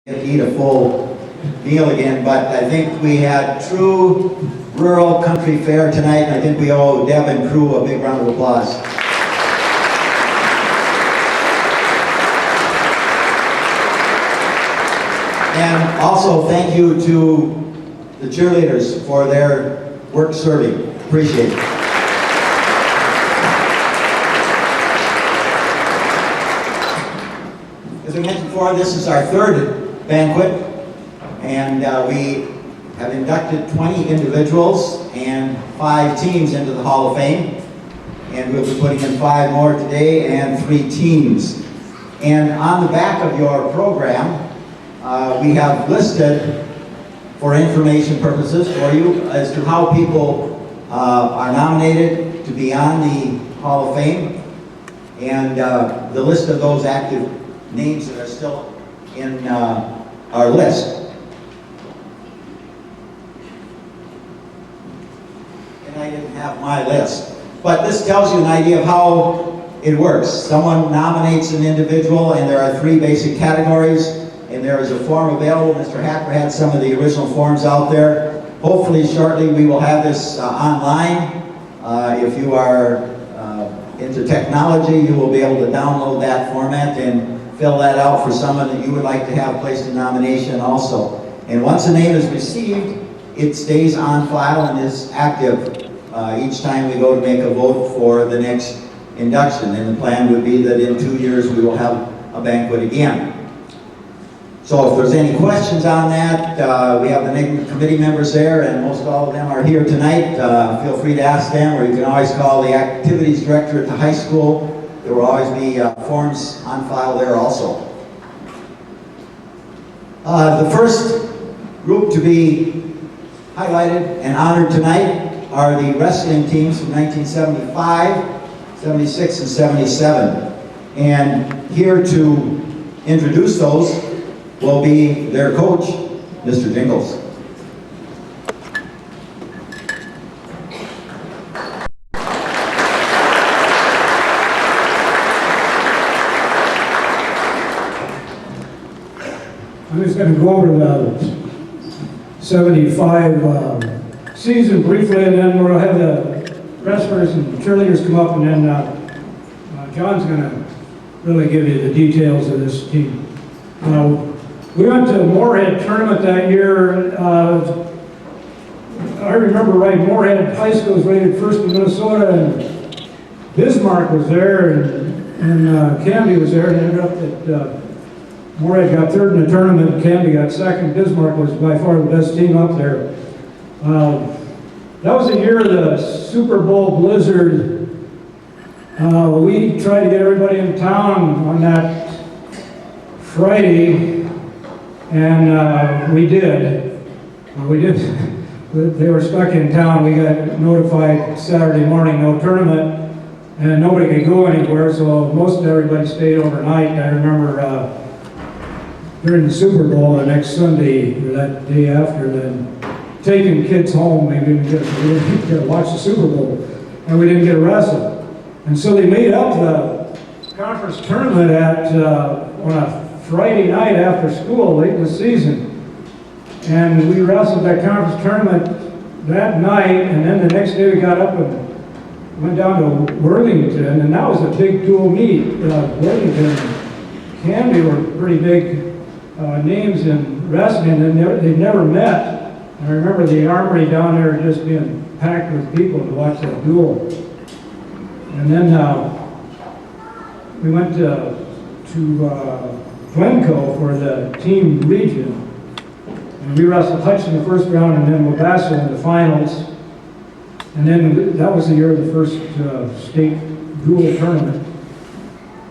Eat a full meal again, but I think we had true rural country fare tonight, and I think we owe Deb and crew a big round of applause. And also thank you to the cheerleaders for their work serving. Appreciate it. As I mentioned before, this is our third banquet, and we have inducted 20 individuals and 5 teams into the Hall of Fame, and we'll be putting in 5 more today and 3 teams. And on the back of your program, we have listed for information purposes for you as to how people are nominated to be on the Hall of Fame, and the list of those active names that are still in our list. And I didn't have my list. But this tells you an idea of how it works. Someone nominates an individual, and there are 3 basic categories, and there is a form available. Mr. Hacker had some of the original forms out there. Hopefully shortly we will have this online. If you are into technology, you will be able to download that format and fill that out for someone that you would like to have placed in nomination also. And once a name is received, it stays on file and is active each time we go to make a vote for the next induction. And the plan would be that in 2 years we will have a banquet again. So if there's any questions on that, we have the committee members there, and most all of them are here tonight. Feel free to ask them, or you can always call the activities director at the high school. There will always be forms on file there also. The first group to be highlighted and honored tonight are the wrestling teams from 1975, 76, and 77. And here to introduce those will be their coach, Mr. Jingles. I'm just going to go over the 75 season briefly, and then we'll have the wrestlers and cheerleaders come up, and then John's going to really give you the details of this team. We went to the Moorhead tournament that year. I remember right, Moorhead High School was rated first in Minnesota, and Bismarck was there, and Canby was there, and it ended up that Moorhead got third in the tournament, Canby got second. Bismarck was by far the best team up there. That was the year of the Super Bowl blizzard. We tried to get everybody in town on that Friday, and we did. They were stuck in town. We got notified Saturday morning, no tournament, and nobody could go anywhere, so most of everybody stayed overnight. I remember during the Super Bowl the next Sunday, or that day after, then taking kids home. We didn't get to watch the Super Bowl, and we didn't get a wrestle. And so they made up the conference tournament on a Friday night after school, late in the season. And we wrestled that conference tournament that night, and then the next day we got up and went down to Worthington, and that was a big dual meet. Worthington and Canby were pretty big names in wrestling, and they'd never met. I remember the armory down there just being packed with people to watch that duel. And then we went to Glencoe for the team region, and we wrestled Hutch in the first round, and then Wabasso in the finals. And then that was the year of the first state dual tournament.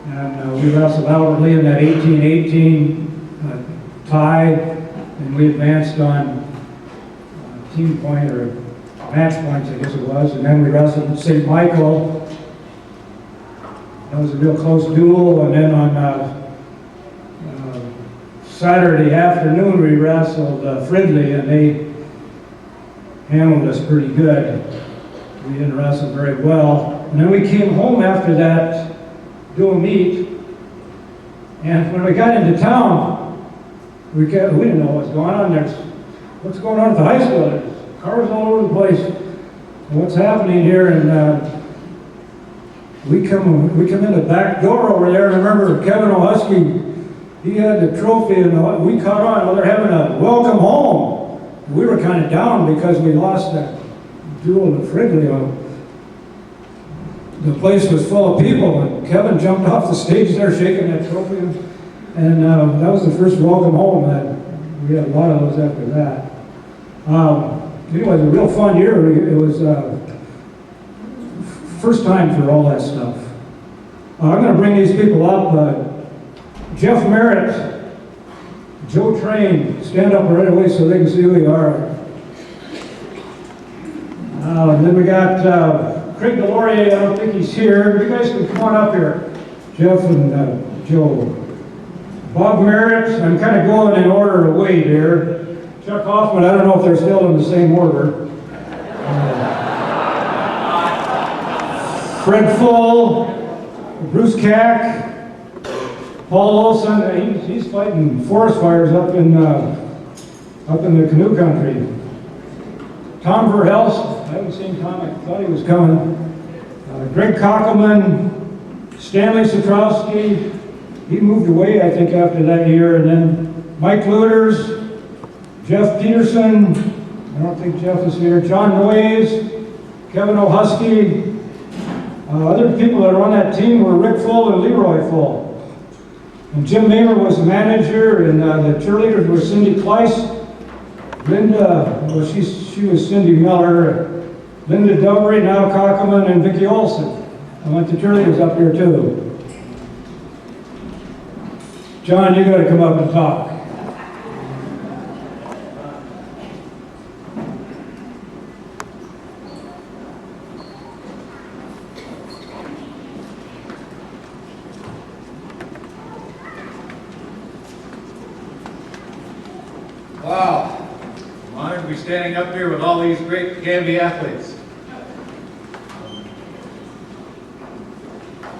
And we wrestled outwardly in that 18-18 tie, and we advanced on team point, or match points, I guess it was. And then we wrestled at St. Michael. That was a real close duel. And then on Saturday afternoon, we wrestled Fridley, and they handled us pretty good. We didn't wrestle very well. And then we came home after that dual meet, and when we got into town, we didn't know what's going on. What's going on at the high school? There's cars all over the place. What's happening here? And we come in the back door over there, and I remember Kevin O'Husky, he had the trophy, and we caught on. Well, they're having a welcome home. We were kind of down because we lost that duel to Frigley. The place was full of people, and Kevin jumped off the stage there shaking that trophy, and that was the first welcome home. And we had a lot of those after that. Anyway, it was a real fun year. It was first time for all that stuff. I'm going to bring these people up. Jeff Merritt, Joe Train, stand up right away so they can see who you are. And then we got Craig Delorier. I don't think he's here. You guys can come on up here. Jeff and Joe. Bob Merritt, I'm kind of going in order of weight here. Chuck Hoffman, I don't know if they're still in the same order. Fred Full, Bruce Cack, Paul Olson, he's fighting forest fires up in the canoe country. Tom Verhelst, I haven't seen Tom, I thought he was coming. Greg Kockelman, Stanley Satrowski, he moved away I think after that year, and then Mike Luters, Jeff Peterson, I don't think Jeff is here, John Noyes, Kevin O'Husky. Other people that were on that team were Rick Full and Leroy Full. And Jim Mamer was the manager, and the cheerleaders were Cindy Kleiss, Linda, well she was Cindy Miller, Linda Dubry, now Kockelman, and Vicki Olson. I want the cheerleaders up here too. John, you got to come up and talk. Wow, I'm honored to be standing up here with all these great Canby athletes.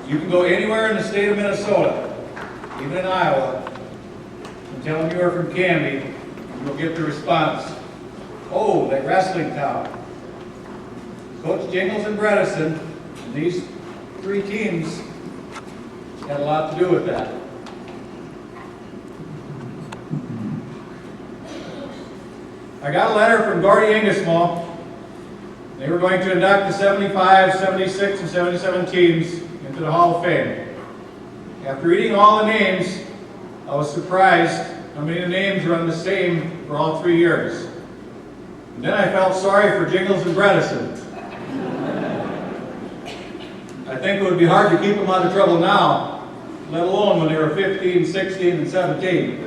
You can go anywhere in the state of Minnesota, even in Iowa, and tell them you are from Canby, and you'll get the response, oh, that wrestling town. Coach Jingles and Reticent, and these three teams had a lot to do with that. I got a letter from Gordy Ingesmo. They were going to induct the 75, 76, and 77 teams into the Hall of Fame. After reading all the names, I was surprised how many of the names were on the same for all 3 years. And then I felt sorry for Jingles and Reticent. I think it would be hard to keep them out of trouble now, let alone when they were 15, 16, and 17.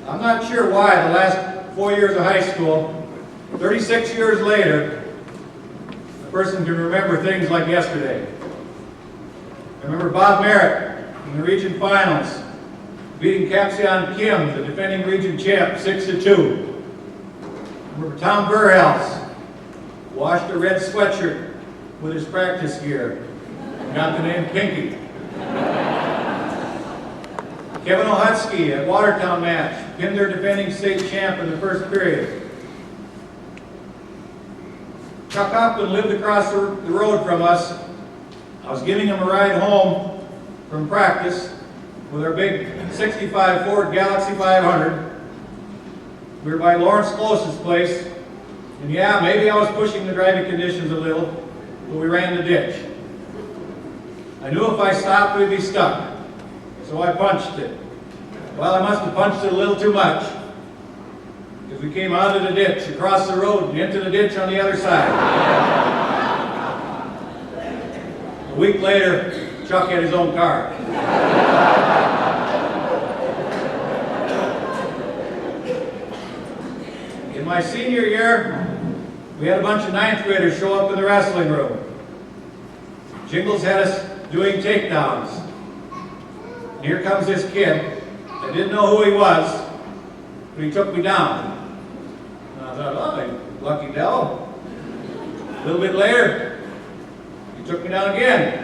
I'm not sure why the last 4 years of high school, 36 years later, a person can remember things like yesterday. I remember Bob Merritt in the region finals, beating Capsion Kim, the defending region champ, 6-2. I remember Tom Verhelst washed a red sweatshirt with his practice gear and got the name Pinky. Kevin O'Husky at Watertown match, pinned their defending state champ in the first period. Chuck Hoffman lived across the road from us. I was giving him a ride home from practice with our big 65 Ford Galaxy 500. We were by Lawrence Close's place, and yeah, maybe I was pushing the driving conditions a little, but we ran the ditch. I knew if I stopped, we'd be stuck. So I punched it. Well, I must have punched it a little too much, because we came out of the ditch, across the road, and into the ditch on the other side. A week later, Chuck had his own car. In my senior year, we had a bunch of ninth graders show up in the wrestling room. Jingles had us doing takedowns. Here comes this kid. I didn't know who he was, but he took me down. And I thought, oh, lucky devil. A little bit later, he took me down again.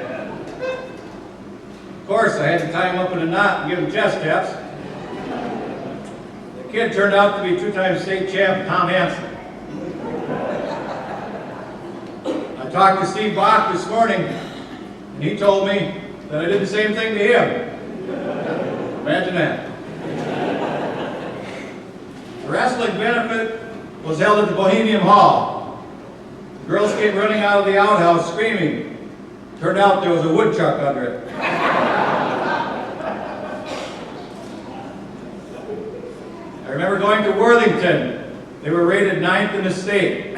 Of course, I had to tie him up in a knot and give him chest taps. kid turned out to be two-time state champ Tom Hansen. I talked to Steve Bach this morning, and he told me that I did the same thing to him. Imagine that. The wrestling benefit was held at the Bohemian Hall. The girls came running out of the outhouse screaming. Turned out there was a woodchuck under it. I remember going to Worthington. They were rated 9th in the state.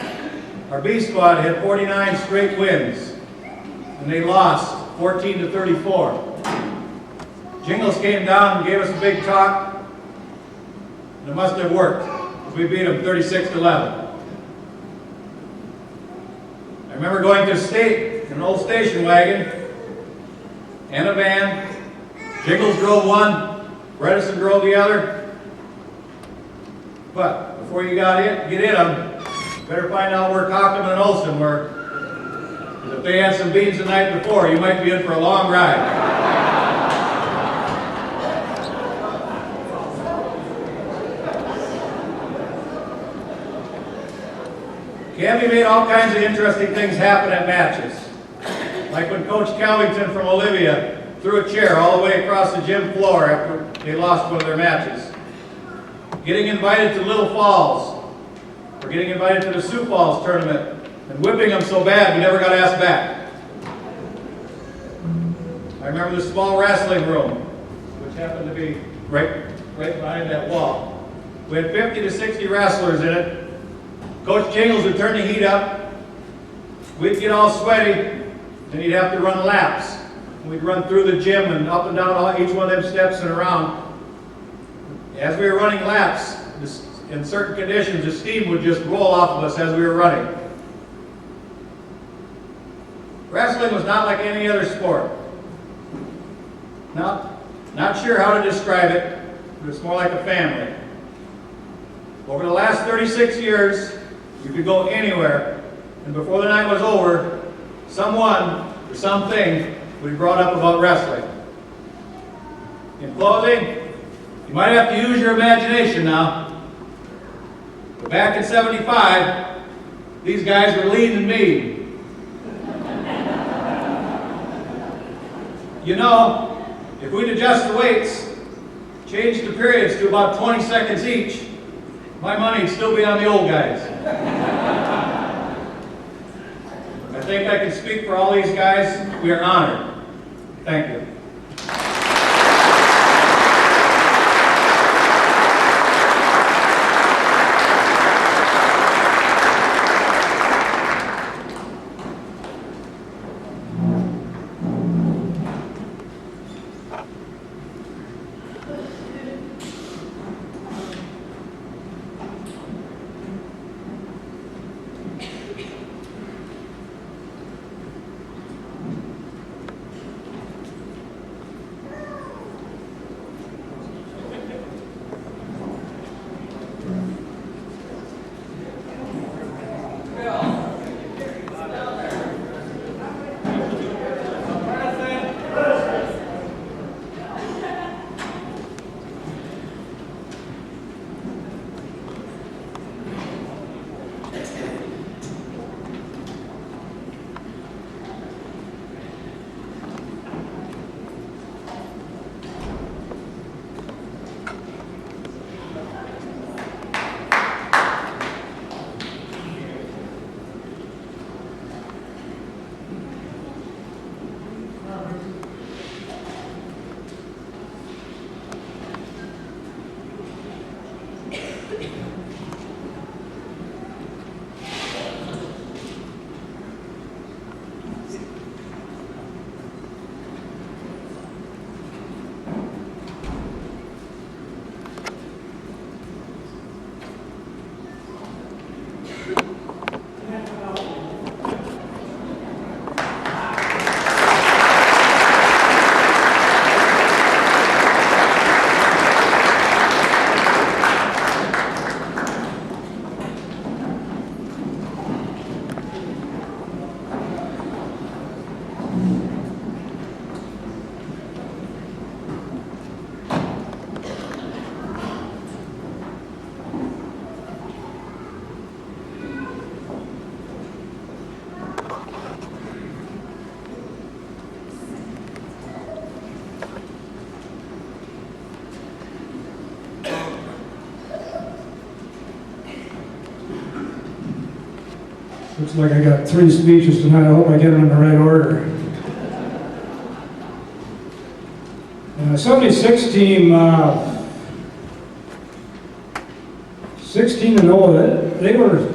Our B squad had 49 straight wins, and they lost 14-34. Jingles came down and gave us a big talk, and it must have worked, because we beat them 36-11. I remember going to state in an old station wagon and a van. Jiggles drove one, Reticent drove the other. But before you get in them, you better find out where Cochran and Ulster were. Because if they had some beans the night before, you might be in for a long ride. Canby made all kinds of interesting things happen at matches. Like when Coach Kelvington from Olivia threw a chair all the way across the gym floor after they lost one of their matches. Getting invited to Little Falls, or getting invited to the Sioux Falls tournament, and whipping them so bad we never got asked back. I remember the small wrestling room, which happened to be right behind that wall. We had 50 to 60 wrestlers in it. Coach Jingles would turn the heat up. We'd get all sweaty, and he'd have to run laps. We'd run through the gym and up and down each one of them steps and around. As we were running laps, in certain conditions, the steam would just roll off of us as we were running. Wrestling was not like any other sport. Not sure how to describe it, but it's more like a family. Over the last 36 years, you could go anywhere, and before the night was over, someone or something would be brought up about wrestling. In closing, you might have to use your imagination now. But back in '75, these guys were lean and mean. You know, if we'd adjust the weights, change the periods to about 20 seconds each, my money'd still be on the old guys. I think I can speak for all these guys. We are honored. Thank you. Looks like I got 3 speeches tonight. I hope I get them in the right order. 76 team, 16-0. They were.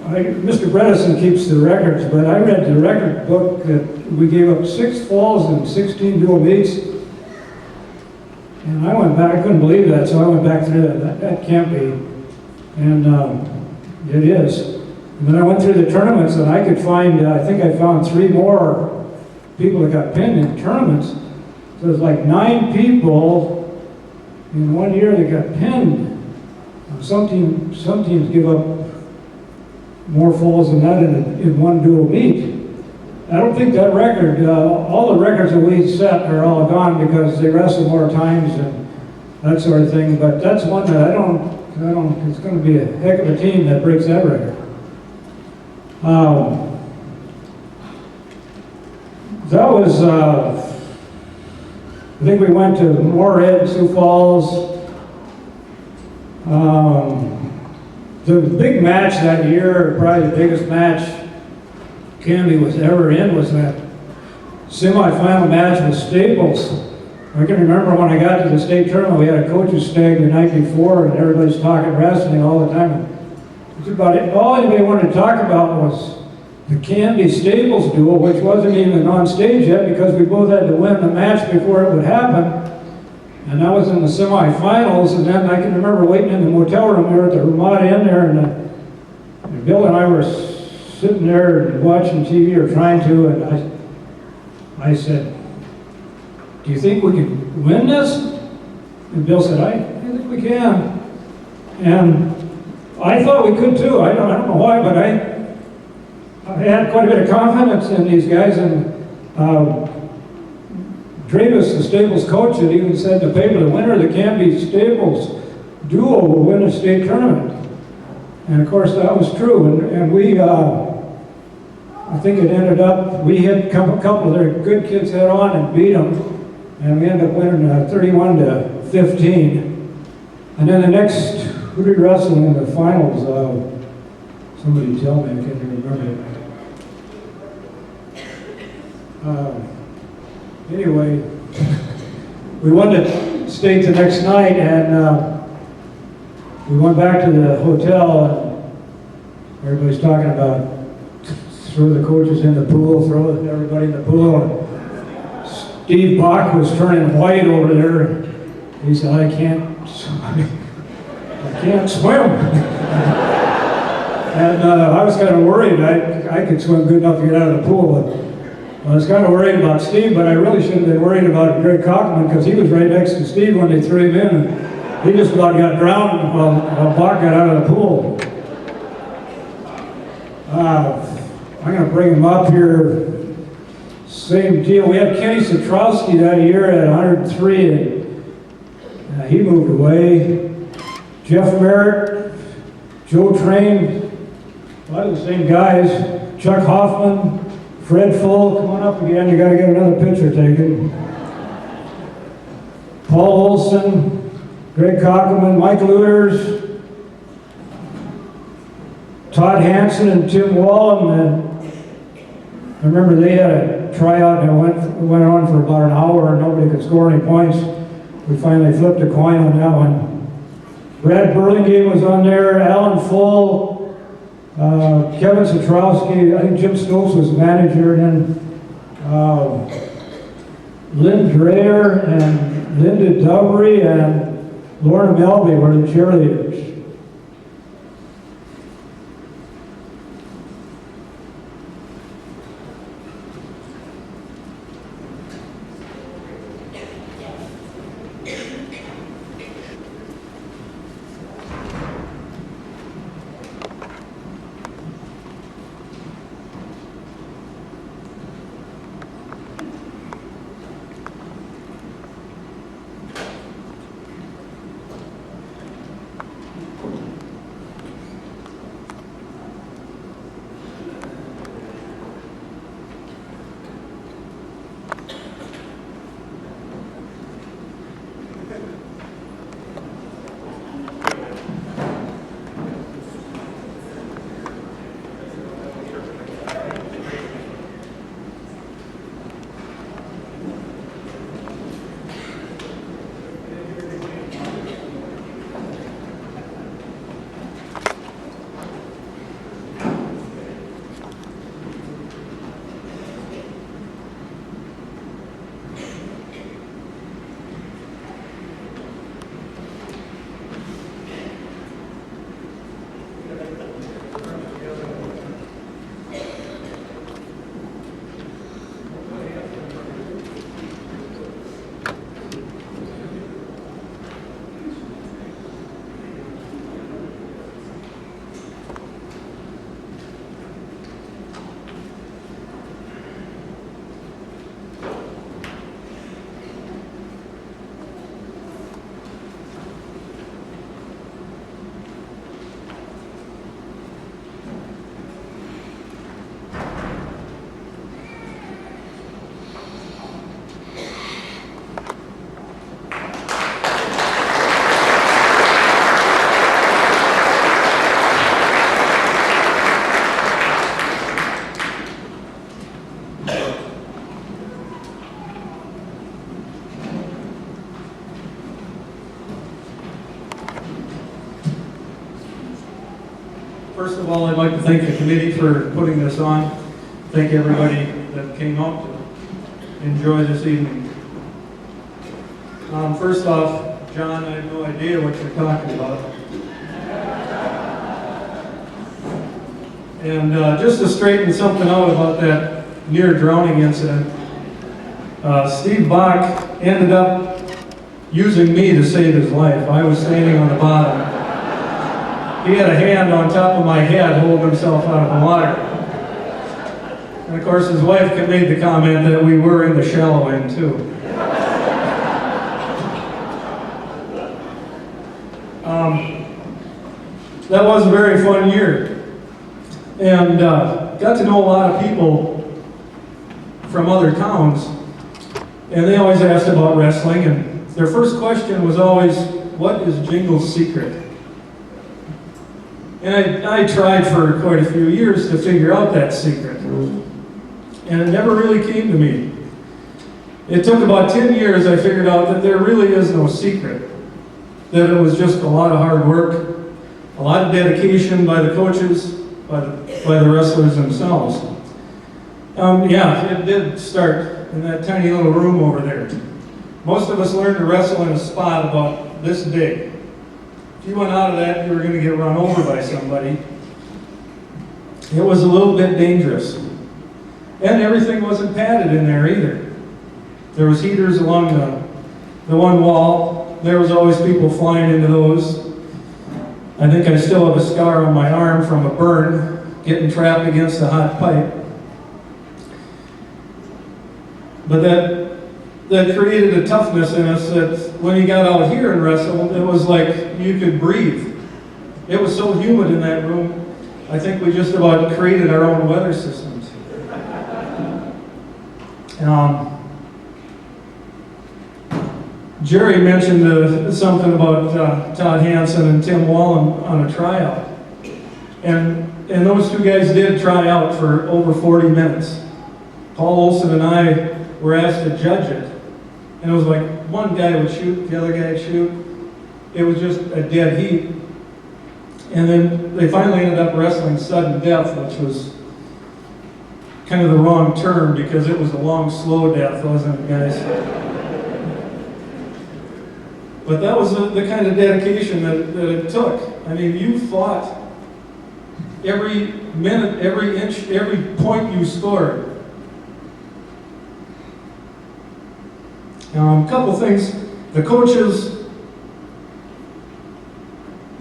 Mr. Reticent keeps the records, but I read the record book that we gave up 6 falls and 16 dual meets. And I went back, I couldn't believe that, so I went back through that. That can't be. And it is. And then I went through the tournaments and I could find, I think I found 3 more people that got pinned in tournaments. So there's like 9 people in 1 year that got pinned. Some teams give up more falls than that in 1 dual meet. I don't think that record, all the records that we set are all gone because they wrestle more times and that sort of thing, but that's one that I don't, it's going to be a heck of a team that breaks that record. That was, I think we went to Moorhead, Sioux Falls. The big match that year, probably the biggest match Canby was ever in, was that semifinal match with Staples. I can remember when I got to the state tournament, we had a coach's stag the night before, and everybody's talking wrestling all the time. It's about it. All anybody wanted to talk about was the Canby-Staples duel, which wasn't even on stage yet because we both had to win the match before it would happen. And that was in the semifinals, and then I can remember waiting in the motel room there at the Ramada Inn there, and Bill and I were sitting there and watching TV or trying to, and I said, "Do you think we can win this?" And Bill said, I think we can. And I thought we could too. I don't know why, but I had quite a bit of confidence in these guys, and Travis, the Staples coach, had even said in the paper, the winner of the Canby-Staples duo will win a state tournament. And of course that was true, and we, I think it ended up, we hit a couple of their good kids head on and beat them, and we ended up winning 31-15. And then the next, who did we wrestle in the finals? Somebody tell me, I can't even remember. Anyway, we won the state the next night, and we went back to the hotel, and everybody's talking about throw the coaches in the pool, throw everybody in the pool. And Steve Bach was turning white over there. He said, I can't swim. And I was kind of worried. I could swim good enough to get out of the pool. But I was kind of worried about Steve, but I really should have been worried about Gregg Cockman because he was right next to Steve when they threw him in, and he just about got drowned while Bach got out of the pool. I'm going to bring him up here. Same deal. We had Kenny Satrowski that year at 103, and he moved away. Jeff Merritt, Joe Train, a lot of the same guys. Chuck Hoffman, Fred Full, come on up again, you got to get another picture taken. Paul Olson, Greg Cockerman, Mike Luters, Todd Hansen and Tim Wallum. And I remember they had a tryout and it went on for about an hour and nobody could score any points. We finally flipped a coin on that one. Brad Burlingame was on there, Alan Full, Kevin Satrowski, I think Jim Stokes was the manager, and then Lynn Dreyer and Linda Dubry and Lorna Melby were the cheerleaders. First of all, I'd like to thank the committee for putting this on. Thank everybody that came out to enjoy this evening. First off, John, I have no idea what you're talking about. And just to straighten something out about that near drowning incident, Steve Bach ended up using me to save his life. I was standing on the bottom. He had a hand on top of my head holding himself out of the water. And of course his wife made the comment that we were in the shallow end too. That was a very fun year. And got to know a lot of people from other towns. And they always asked about wrestling, and their first question was always, what is Jingles' secret? And I tried for quite a few years to figure out that secret. And it never really came to me. It took about 10 years I figured out that there really is no secret. That it was just a lot of hard work, a lot of dedication by the coaches, by the wrestlers themselves. Yeah, it did start in that tiny little room over there. Most of us learned to wrestle in a spot about this big. If you went out of that, you were going to get run over by somebody. It was a little bit dangerous. And everything wasn't padded in there either. There was heaters along the one wall. There was always people flying into those. I think I still have a scar on my arm from a burn, getting trapped against a hot pipe. But that created a toughness in us that when you got out here and wrestled, it was like you could breathe. It was so humid in that room, I think we just about created our own weather systems. Gerry mentioned something about Todd Hansen and Tim Wallen on a tryout. And those two guys did try out for over 40 minutes. Paul Olson and I were asked to judge it. And it was like one guy would shoot, the other guy would shoot. It was just a dead heat. And then they finally ended up wrestling sudden death, which was kind of the wrong term because it was a long, slow death, wasn't it, guys? But that was the kind of dedication that it took. I mean, you fought every minute, every inch, every point you scored. A couple things. The coaches,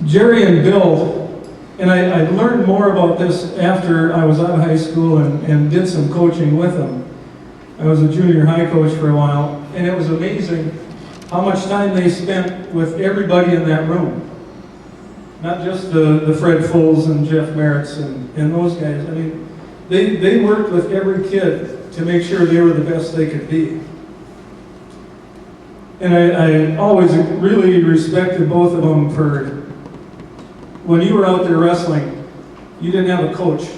Gerry and Bill, and I learned more about this after I was out of high school and did some coaching with them. I was a junior high coach for a while, and it was amazing how much time they spent with everybody in that room. Not just the Fred Fulls and Jeff Merritts and those guys. I mean, they worked with every kid to make sure they were the best they could be. And I always really respected both of them for, when you were out there wrestling, you didn't have a coach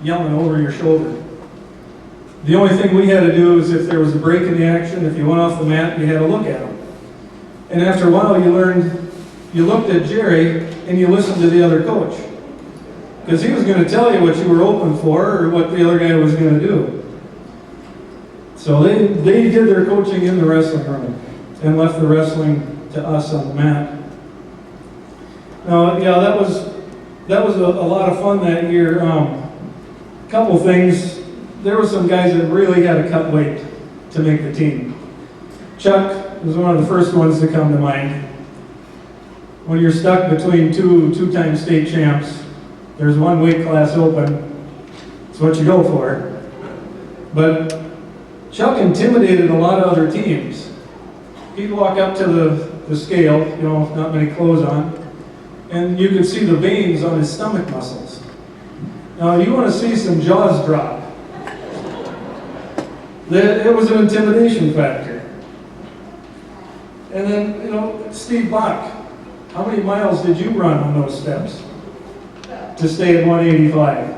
yelling over your shoulder. The only thing we had to do is if there was a break in the action, if you went off the mat, you had to look at them. And after a while you looked at Gerry and you listened to the other coach. Because he was going to tell you what you were open for or what the other guy was going to do. So they did their coaching in the wrestling room and left the wrestling to us on the mat. Now, yeah, that was a lot of fun that year. Couple things. There were some guys that really had to cut weight to make the team. Chuck was one of the first ones to come to mind. When you're stuck between two-time state champs, there's one weight class open. It's what you go for. But Chuck intimidated a lot of other teams. He'd walk up to the scale, you know, not many clothes on, and you could see the veins on his stomach muscles. Now, you want to see some jaws drop. It was an intimidation factor. And then, you know, Steve Bach, how many miles did you run on those steps to stay at 185?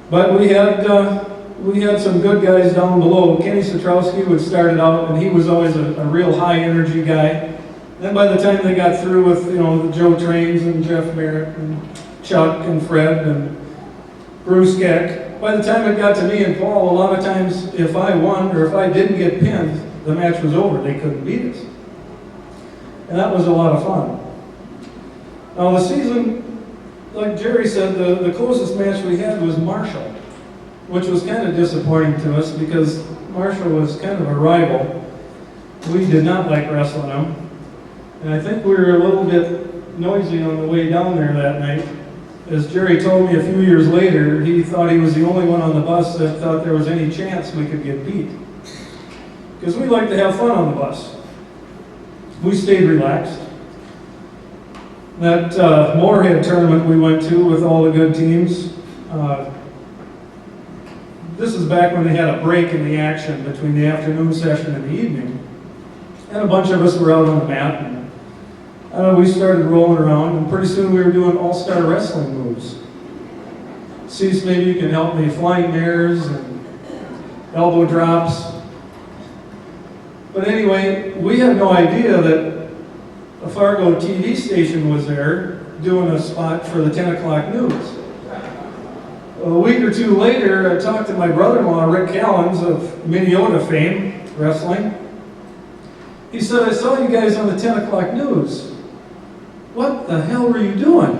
But we had some good guys down below. Kenny Satrowski would start it out, and he was always a real high energy guy. Then by the time they got through with, the Joe Trains and Jeff Merritt and Chuck and Fred and Bruce Keck, by the time it got to me and Paul, a lot of times if I won or if I didn't get pinned, the match was over. They couldn't beat us. And that was a lot of fun. Now the season, like Gerry said, the closest match we had was Marshall, which was kind of disappointing to us because Marshall was kind of a rival. We did not like wrestling him. And I think we were a little bit noisy on the way down there that night. As Gerry told me a few years later, he thought he was the only one on the bus that thought there was any chance we could get beat. Because we like to have fun on the bus. We stayed relaxed. That Moorhead tournament we went to with all the good teams, this is back when they had a break in the action between the afternoon session and the evening. And a bunch of us were out on the mat, and we started rolling around, and pretty soon we were doing all-star wrestling moves. Cease, maybe you can help me, flying mares and elbow drops. But anyway, we had no idea that a Fargo TV station was there doing a spot for the 10 o'clock news. A week or two later, I talked to my brother-in-law, Rick Callens of Minnesota fame, wrestling. He said, I saw you guys on the 10 o'clock news. What the hell were you doing?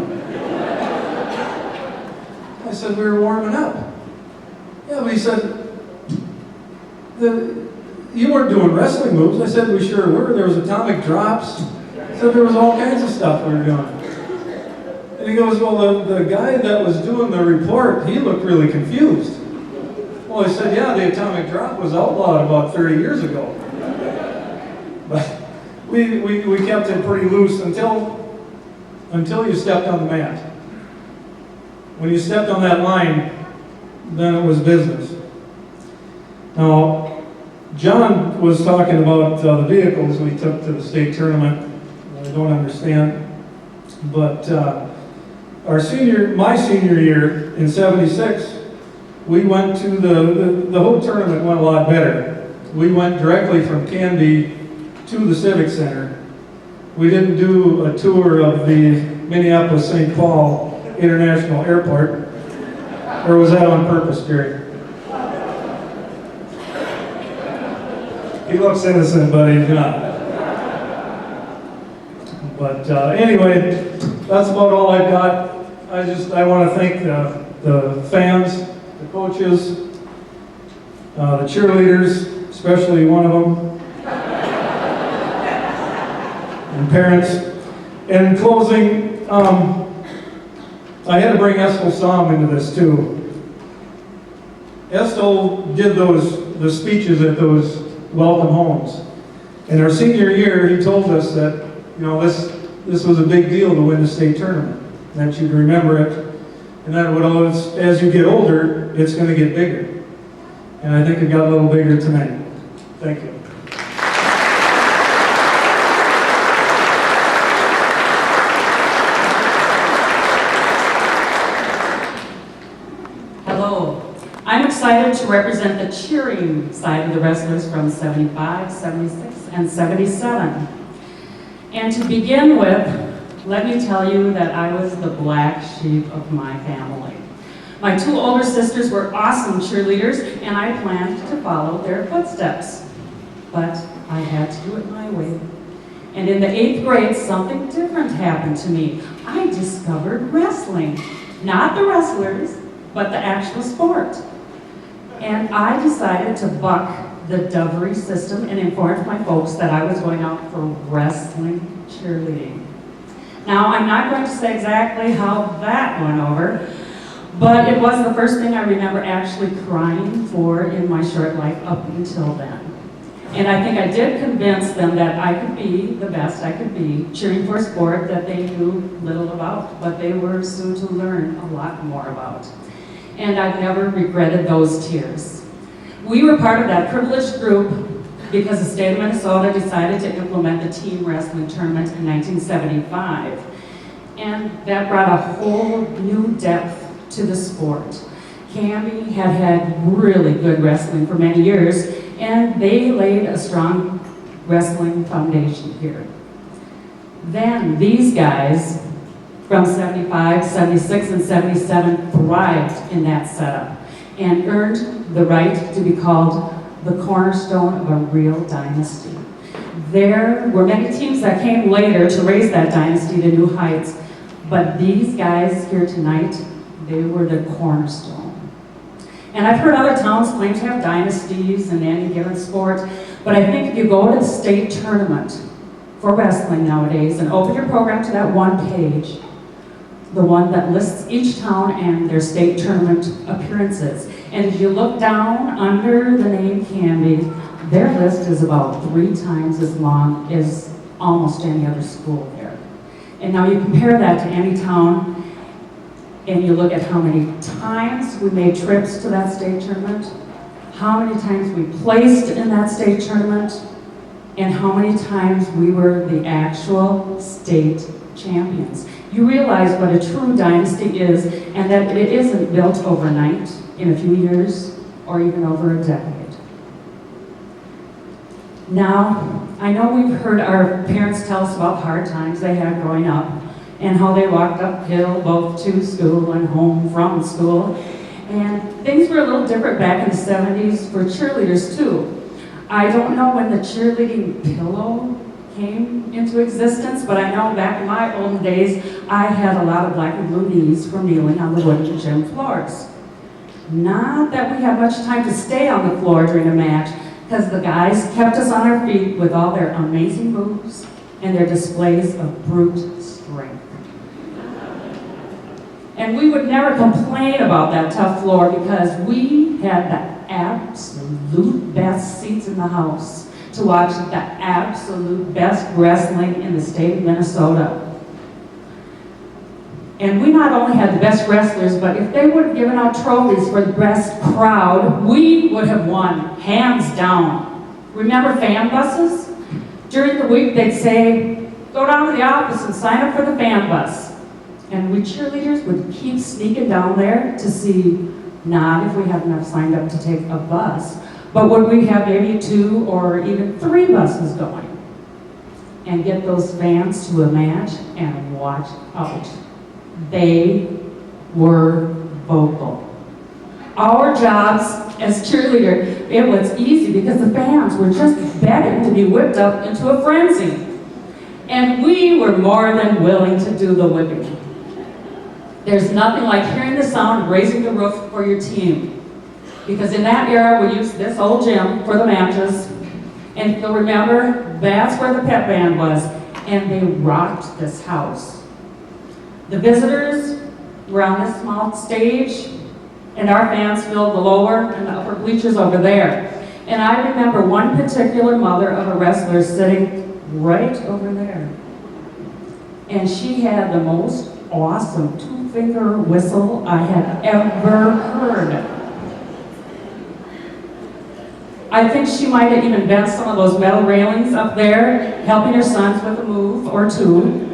I said, we were warming up. Yeah, but he said, you weren't doing wrestling moves. I said, we sure were. There was atomic drops. He said, there was all kinds of stuff we were doing. And he goes, well, the guy that was doing the report, he looked really confused. Well, I said, yeah, the atomic drop was outlawed about 30 years ago. But we kept it pretty loose until you stepped on the mat. When you stepped on that line, then it was business. Now, John was talking about the vehicles we took to the state tournament. I don't understand. But my senior year in '76, we went to the whole tournament went a lot better. We went directly from Canby to the Civic Center. We didn't do a tour of the Minneapolis-St. Paul International Airport. Or was that on purpose, Gerry? He looks innocent, but he's not. But anyway, that's about all I've got. I want to thank the fans, the coaches, the cheerleaders, especially one of them, and parents. And in closing, I had to bring Estel Somm into this too. Estel did the speeches at those welcome homes. In our senior year, he told us that this was a big deal to win the state tournament, that you'd remember it, and that it would always, as you get older, it's going to get bigger. And I think it got a little bigger tonight. Thank you. I'm excited to represent the cheering side of the wrestlers from 75, 76, and 77. And to begin with, let me tell you that I was the black sheep of my family. My two older sisters were awesome cheerleaders, and I planned to follow their footsteps. But I had to do it my way. And in the 8th grade, something different happened to me. I discovered wrestling. Not the wrestlers, but the actual sport. And I decided to buck the Dovery system and informed my folks that I was going out for wrestling cheerleading. Now, I'm not going to say exactly how that went over, but it was the first thing I remember actually crying for in my short life up until then. And I think I did convince them that I could be the best I could be, cheering for a sport that they knew little about, but they were soon to learn a lot more about. And I've never regretted those tears. We were part of that privileged group because the state of Minnesota decided to implement the team wrestling tournament in 1975. And that brought a whole new depth to the sport. Canby had really good wrestling for many years, and they laid a strong wrestling foundation here. Then these guys from 75, 76, and 77 thrived in that setup and earned the right to be called the cornerstone of a real dynasty. There were many teams that came later to raise that dynasty to new heights, but these guys here tonight, they were the cornerstone. And I've heard other towns claim to have dynasties in any given sport, but I think if you go to the state tournament for wrestling nowadays and open your program to that one page, the one that lists each town and their state tournament appearances, and if you look down under the name Canby, their list is about 3 times as long as almost any other school there. And now you compare that to any town, and you look at how many times we made trips to that state tournament, how many times we placed in that state tournament, and how many times we were the actual state champions. You realize what a true dynasty is, and that it isn't built overnight, in a few years, or even over a decade. Now, I know we've heard our parents tell us about hard times they had growing up, and how they walked uphill both to school and home from school. And things were a little different back in the 70s for cheerleaders too. I don't know when the cheerleading pillow came into existence, but I know back in my olden days, I had a lot of black and blue knees from kneeling on the wooden gym floors. Not that we had much time to stay on the floor during a match, because the guys kept us on our feet with all their amazing moves and their displays of brute strength. And we would never complain about that tough floor because we had the absolute best seats in the house to watch the absolute best wrestling in the state of Minnesota. And we not only had the best wrestlers, but if they would have given out trophies for the best crowd, we would have won, hands down. Remember fan buses? During the week, they'd say, go down to the office and sign up for the fan bus. And we cheerleaders would keep sneaking down there to see, not if we had enough signed up to take a bus, but would we have maybe 2 or even 3 buses going and get those fans to a match and watch out. They were vocal. Our jobs as cheerleader, it was easy because the fans were just begging to be whipped up into a frenzy. And we were more than willing to do the whipping. There's nothing like hearing the sound of raising the roof for your team. Because in that era, we used this old gym for the matches. And if you'll remember, that's where the pep band was. And they rocked this house. The visitors were on this small stage, and our fans filled the lower and the upper bleachers over there. And I remember one particular mother of a wrestler sitting right over there. And she had the most awesome 2-finger whistle I had ever heard. I think she might have even bent some of those metal railings up there, helping her sons with a move or 2.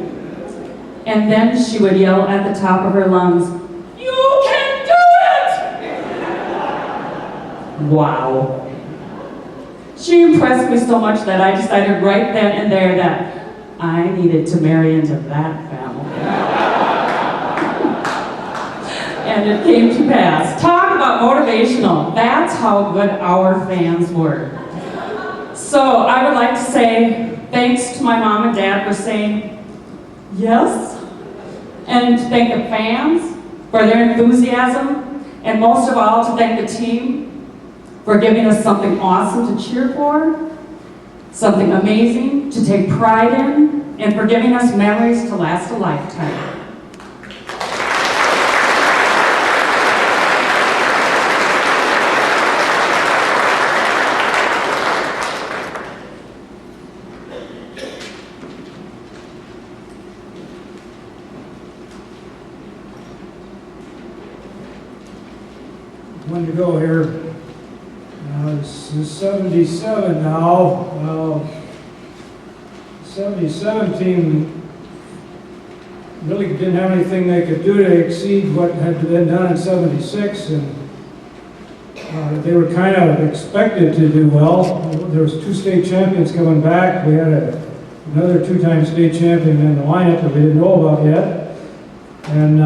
And then she would yell at the top of her lungs, "You can do it!" Wow. She impressed me so much that I decided right then and there that I needed to marry into that family. And it came to pass. Talk about motivational. That's how good our fans were. So I would like to say thanks to my mom and dad for saying yes, and to thank the fans for their enthusiasm, and most of all to thank the team for giving us something awesome to cheer for, something amazing to take pride in, and for giving us memories to last a lifetime. When to go here? This is 77 now. 77 team really didn't have anything they could do to exceed what had been done in 76, and they were kind of expected to do well. There was 2 state champions coming back. We had a another two-time state champion in the lineup that we didn't know about yet. And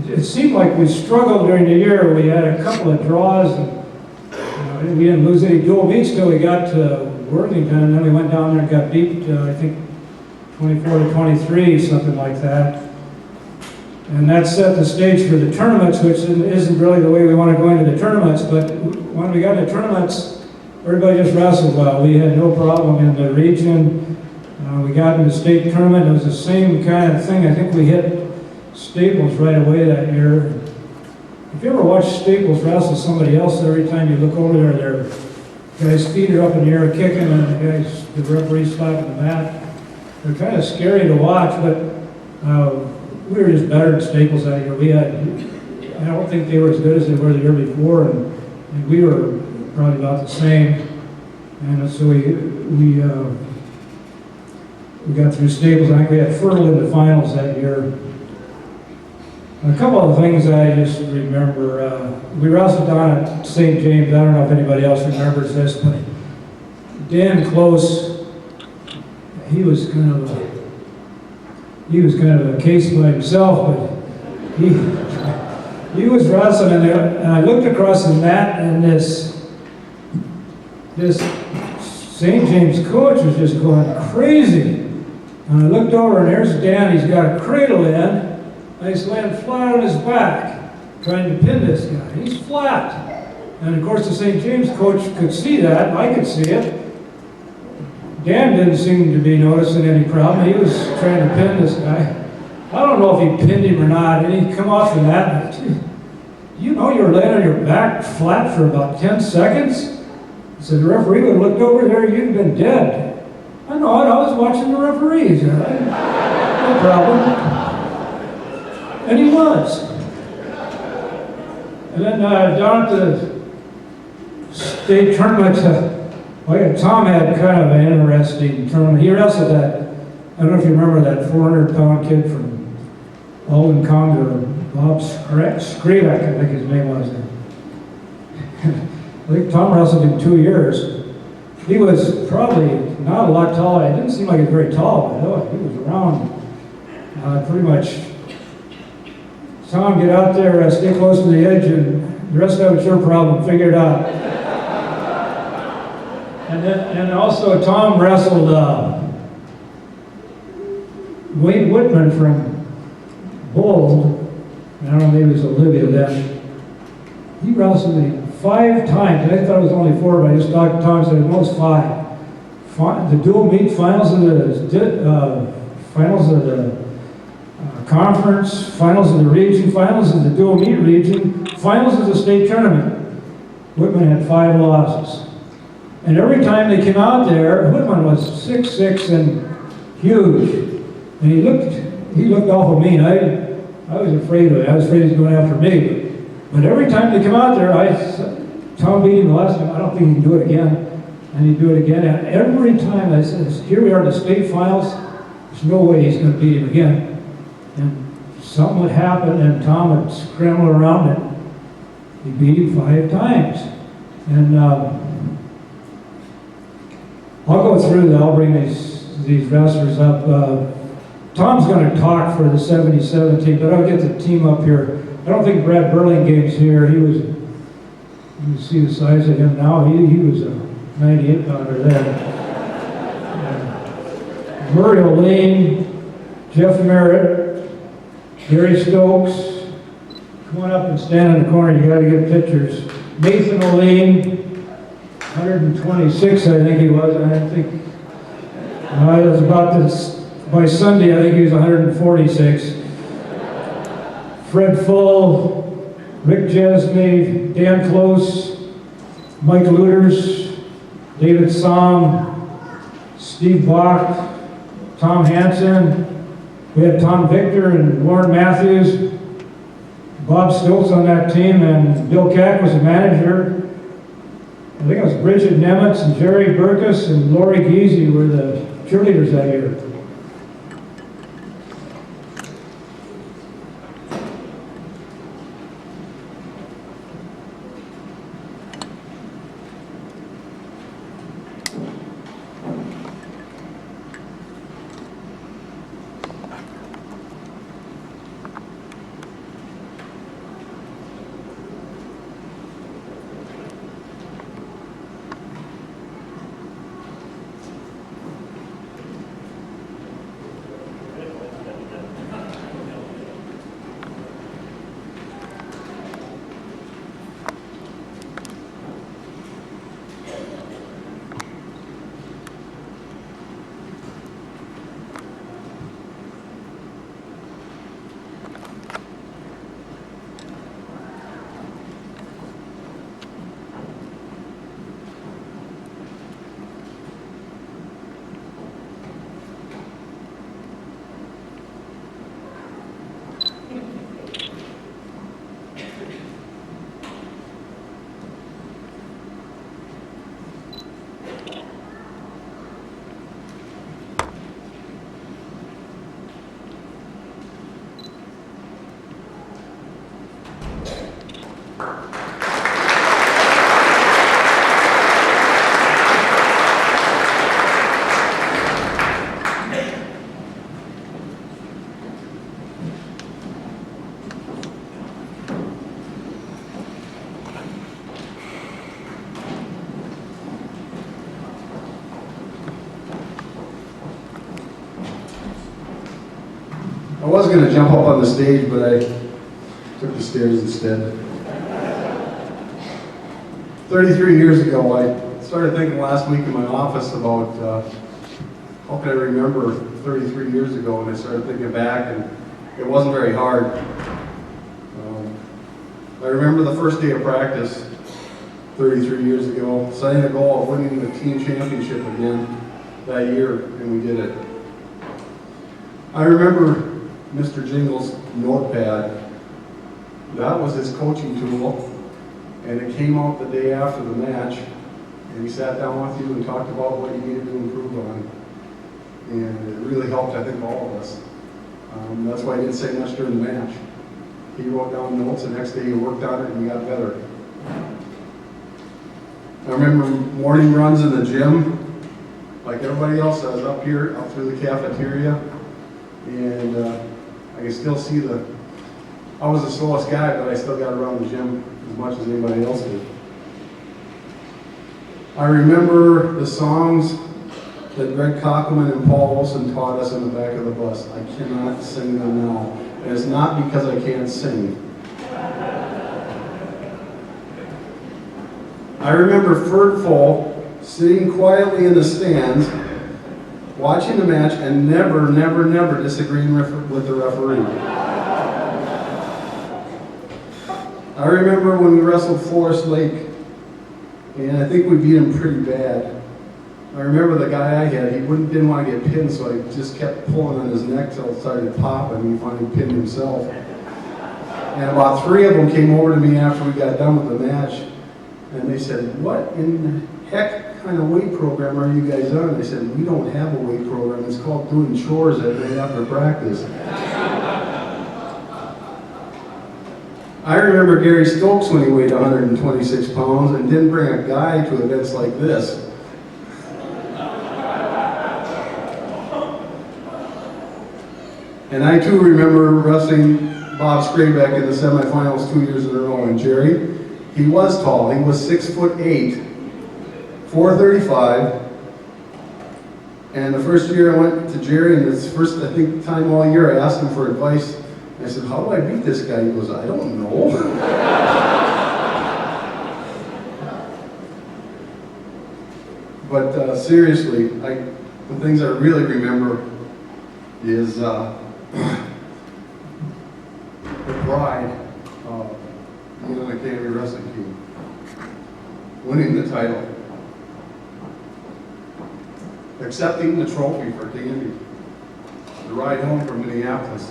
it seemed like we struggled during the year. We had a couple of draws, and we didn't lose any dual meets till we got to Worthington, and then we went down there and got beat, I think, 24-23, something like that. And that set the stage for the tournaments, which isn't really the way we want to go into the tournaments, but when we got into tournaments, everybody just wrestled well. We had no problem in the region. We got in the state tournament. It was the same kind of thing. I think we hit Staples right away that year. If you ever watch Staples wrestle somebody else, every time you look over there, their guys' feet are up in the air kicking, and the referee's slapping the mat. They're kind of scary to watch, but we were just better than Staples that year. I don't think they were as good as they were the year before, and we were probably about the same. And so we got through Staples. I think we had Fertile in the finals that year. A couple of things I just remember. We wrestled down at St. James. I don't know if anybody else remembers this, but Dan Close, he was kind of a case by himself, but he was wrestling, and I looked across the mat, and this St. James coach was just going crazy. And I looked over, and there's Dan. He's got a cradle in. And he's laying flat on his back, trying to pin this guy. He's flat. And of course, the St. James coach could see that. I could see it. Dan didn't seem to be noticing any problem. He was trying to pin this guy. I don't know if he pinned him or not. And he'd come off the mat. You know you were laying on your back flat for about 10 seconds? He said, the referee would have looked over there, you'd have been dead. I know it. I was watching the referees. No problem. And he was. And then down at the state tournament, Tom had kind of an interesting tournament. He wrestled that, I don't know if you remember that 400-pound kid from Alden Congo, Bob Skrevak, I think his name was. I think Tom wrestled him 2 years. He was probably not a lot taller. It didn't seem like he was very tall, but he was around pretty much. Tom, get out there, stay close to the edge, and the rest of it's your problem. Figure it out. And also, Tom wrestled Wade Whitman from Bold. I don't know, maybe it was Olivia then. He wrestled me 5 times. I thought it was only 4, but I just talked to Tom, said it was 5. The dual meet finals of the conference, finals of the region, finals of the dual meet region, finals of the state tournament. Whitman had 5 losses. And every time they came out there, Whitman was 6'6" and huge. And he looked awful mean. I was afraid of it. I was afraid he was going after me. But every time they come out there, Tom beat him the last time. I don't think he can do it again. And he'd do it again. And every time I said, here we are in the state finals, there's no way he's going to beat him again. And something would happen, and Tom would scramble around it. He beat him 5 times. And I'll go through I'll bring these wrestlers up. Tom's going to talk for the 77 team, but I'll get the team up here. I don't think Brad Burlingame's here. You can see the size of him now. He was a 98-pounder then. Murray O'Lane, Jeff Merritt, Gary Stokes. Come on up and stand in the corner. You got to get pictures. Nathan O'Lane, 126, I think he was. I think it was about this. By Sunday, I think he was 146. Fred Full, Rick Jesney, Dan Close, Mike Luters, David Somm, Steve Bach, Tom Hansen. We had Tom Victor and Warren Matthews, Bob Stokes on that team, and Bill Cack was the manager. I think it was Bridget Nemitz and Jerry Burkus and Lori Giese were the cheerleaders that year. was going to jump up on the stage, but I took the stairs instead. 33 years ago, I started thinking last week in my office about how could I remember 33 years ago, and I started thinking back, and it wasn't very hard. I remember the first day of practice 33 years ago, setting the goal of winning the team championship again that year, and we did it. I remember Mr. Jingles' notepad. That was his coaching tool, and it came out the day after the match, and he sat down with you and talked about what you needed to improve on. And it really helped, I think, all of us. That's why I didn't say much during the match. He wrote down notes, the next day he worked on it and he got better. I remember morning runs in the gym, like everybody else. I was up here, up through the cafeteria, and I can still see I was the slowest guy, but I still got around the gym as much as anybody else did. I remember the songs that Greg Cockleman and Paul Olson taught us in the back of the bus. I cannot sing them now. And it's not because I can't sing. I remember Ferdful sitting quietly in the stands, watching the match, and never disagreeing with the referee. I remember when we wrestled Forest Lake, and I think we beat him pretty bad. I remember the guy I had, he didn't want to get pinned, so I just kept pulling on his neck till it started to pop, and he finally pinned himself. And about 3 of them came over to me after we got done with the match, and they said, "What in the heck kind of weight program are you guys on?" I said, "We don't have a weight program. It's called doing chores at night after practice." I remember Gary Stokes when he weighed 126 pounds and didn't bring a guy to events like this. And I too remember wrestling Bob Scraybeck in the semifinals 2 years in a row. And Gerry, he was tall. He was 6'8", 435. And the first year I went to Gerry, and it's first, I think, time all year I asked him for advice. I said, "How do I beat this guy?" He goes, "I don't know." But seriously, the things I really remember is the pride of being on the Canby wrestling team, winning the title, accepting the trophy for Canby, the ride home from Minneapolis,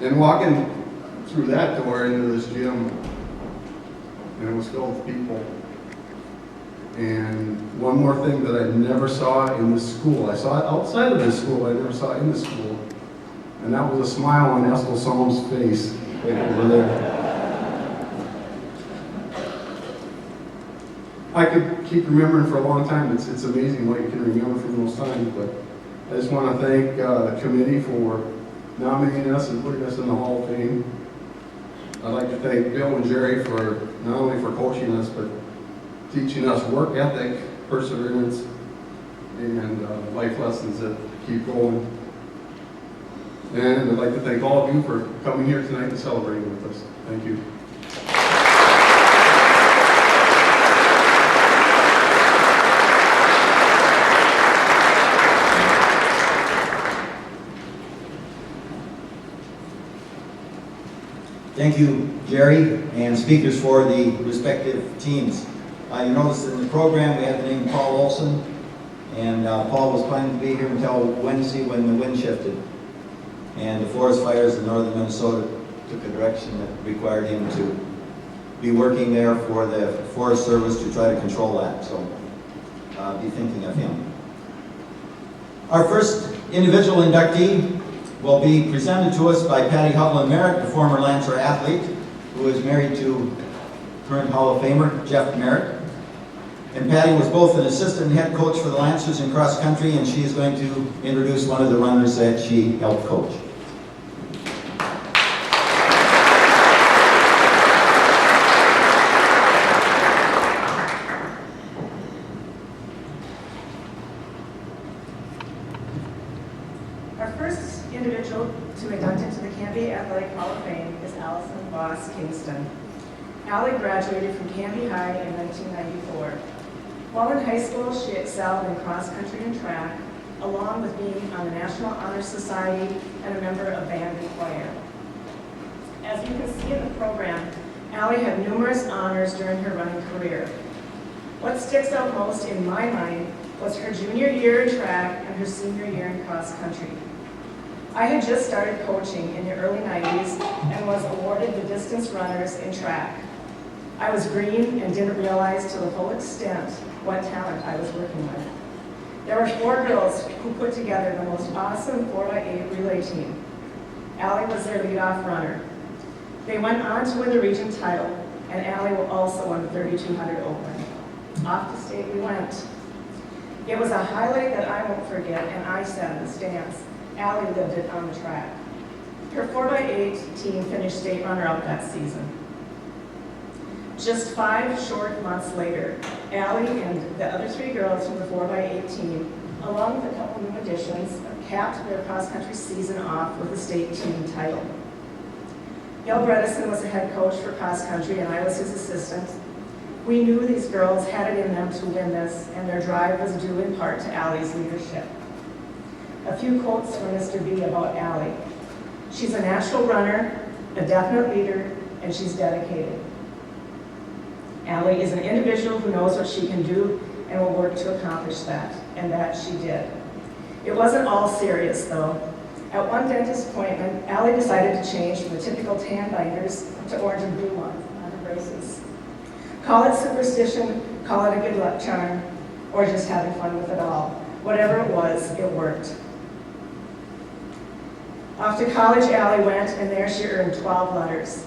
and walking through that door into this gym, and it was filled with people. And one more thing that I never saw in this school, I saw it outside of this school, but I never saw it in the school, and that was a smile on Ethel Solom's face right over there. I could keep remembering for a long time. It's amazing what you can remember from those times, but I just want to thank the committee for nominating us and putting us in the Hall of Fame. I'd like to thank Bill and Gerry for not only for coaching us, but teaching us work ethic, perseverance, and life lessons that keep going. And I'd like to thank all of you for coming here tonight and celebrating with us. Thank you. Thank you, Gerry, and speakers for the respective teams. You notice in the program we have the name Paul Olson, and Paul was planning to be here until Wednesday when the wind shifted. And the forest fires in northern Minnesota took a direction that required him to be working there for the Forest Service to try to control that. So be thinking of him. Our first individual inductee will be presented to us by Patty Hovland Merritt, the former Lancer athlete, who is married to current Hall of Famer Jeff Merritt. And Patty was both an assistant and head coach for the Lancers in cross country, and she is going to introduce one of the runners that she helped coach. individual to induct into the Canby Athletic Hall of Fame is Alison Voss Kingston. Allie graduated from Canby High in 1994. While in high school, she excelled in cross country and track, along with being on the National Honor Society and a member of band and choir. As you can see in the program, Allie had numerous honors during her running career. What sticks out most in my mind was her junior year in track and her senior year in cross country. I had just started coaching in the early 90s and was awarded the distance runners in track. I was green and didn't realize to the full extent what talent I was working with. There were 4 girls who put together the most awesome 4x8 relay team. Allie was their leadoff runner. They went on to win the region title, and Allie also won the 3200 Open. Off to state we went. It was a highlight that I won't forget, and I sat in the stands. Allie lived it on the track. Her 4x8 team finished state runner-up that season. Just 5 short months later, Allie and the other 3 girls from the 4x8 team, along with a couple new additions, capped their cross-country season off with a state team title. Bill Reticent was the head coach for cross-country, and I was his assistant. We knew these girls had it in them to win this, and their drive was due in part to Allie's leadership. A few quotes from Mr. B about Allie. She's a natural runner, a definite leader, and she's dedicated. Allie is an individual who knows what she can do and will work to accomplish that, and that she did. It wasn't all serious, though. At one dentist appointment, Allie decided to change from the typical tan binders to orange and blue ones on her braces. Call it superstition, call it a good luck charm, or just having fun with it all. Whatever it was, it worked. Off to college Allie went, and there she earned 12 letters.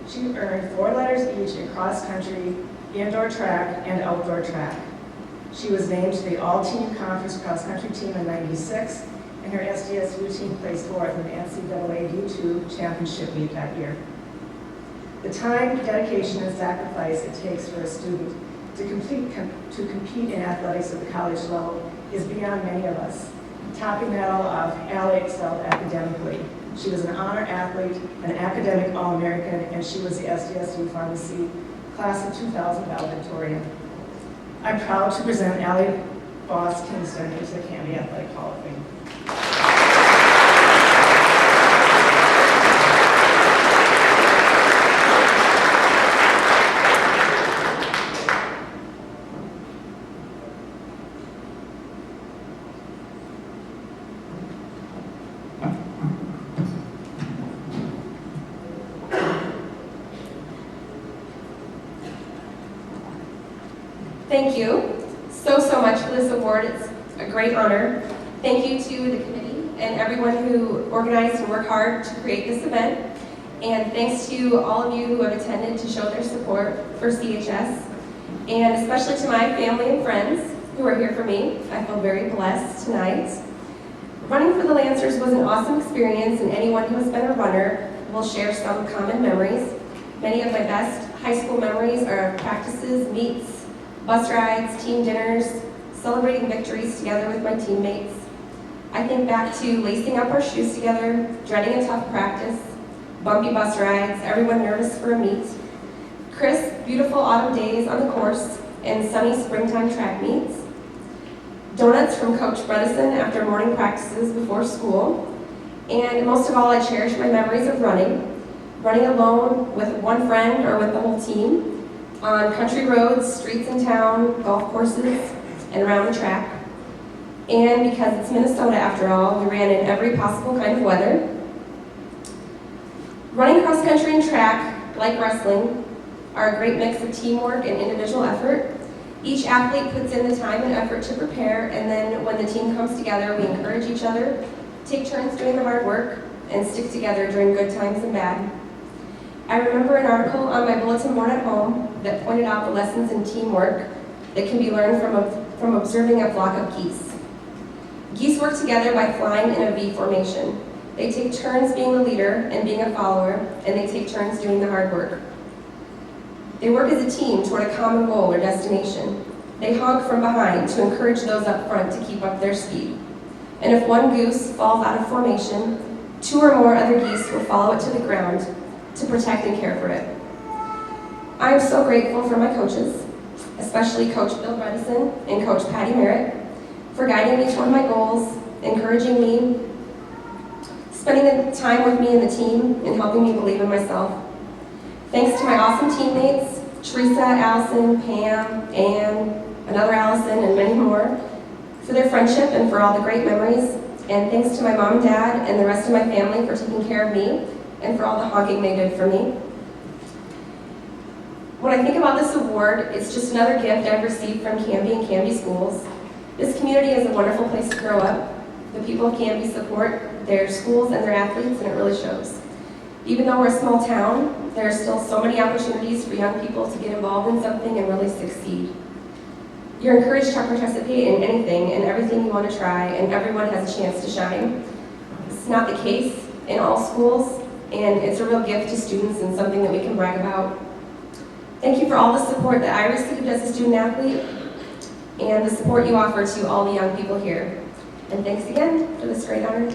She earned 4 letters each in cross-country, indoor track, and outdoor track. She was named to the all-team conference cross-country team in '96, and her SDSU team placed 4th in the NCAA D2 championship meet that year. The time, dedication, and sacrifice it takes for a student to compete in athletics at the college level is beyond many of us. Topping that all off, Allie excelled academically. She was an honor athlete, an academic All-American, and she was the SDSU Pharmacy Class of 2000 valedictorian. I'm proud to present Allie Voss Kingston into the Canby Athletic Hall of Fame. Thank you so much for this award. It's a great honor. Thank you to the committee and everyone who organized and worked hard to create this event. And thanks to all of you who have attended to show their support for CHS. And especially to my family and friends who are here for me. I feel very blessed tonight. Running for the Lancers was an awesome experience, and anyone who has been a runner will share some common memories. Many of my best high school memories are practices, meets, bus rides, team dinners, celebrating victories together with my teammates. I think back to lacing up our shoes together, dreading a tough practice, bumpy bus rides, everyone nervous for a meet, crisp, beautiful autumn days on the course, and sunny springtime track meets, donuts from Coach Reticent after morning practices before school, and most of all, I cherish my memories of running alone with one friend or with the whole team, on country roads, streets in town, golf courses, and around the track. And because it's Minnesota after all, we ran in every possible kind of weather. Running cross country and track, like wrestling, are a great mix of teamwork and individual effort. Each athlete puts in the time and effort to prepare, and then when the team comes together, we encourage each other, take turns doing the hard work, and stick together during good times and bad. I remember an article on my bulletin board at home that pointed out the lessons in teamwork that can be learned from observing a flock of geese. Geese work together by flying in a V formation. They take turns being the leader and being a follower, and they take turns doing the hard work. They work as a team toward a common goal or destination. They honk from behind to encourage those up front to keep up their speed. And if one goose falls out of formation, 2 or more other geese will follow it to the ground to protect and care for it. I am so grateful for my coaches, especially Coach Bill Reticent and Coach Patty Merritt, for guiding me toward my goals, encouraging me, spending the time with me and the team, and helping me believe in myself. Thanks to my awesome teammates, Teresa, Alison, Pam, Ann, another Alison, and many more, for their friendship and for all the great memories. And thanks to my mom and dad and the rest of my family for taking care of me and for all the honking they did for me. When I think about this award, it's just another gift I've received from Canby and Canby schools. This community is a wonderful place to grow up. The people of Canby support their schools and their athletes, and it really shows. Even though we're a small town, there are still so many opportunities for young people to get involved in something and really succeed. You're encouraged to participate in anything and everything you want to try, and everyone has a chance to shine. This is not the case in all schools, and it's a real gift to students and something that we can brag about. Thank you for all the support that I received as a student athlete and the support you offer to all the young people here. And thanks again for this great honor.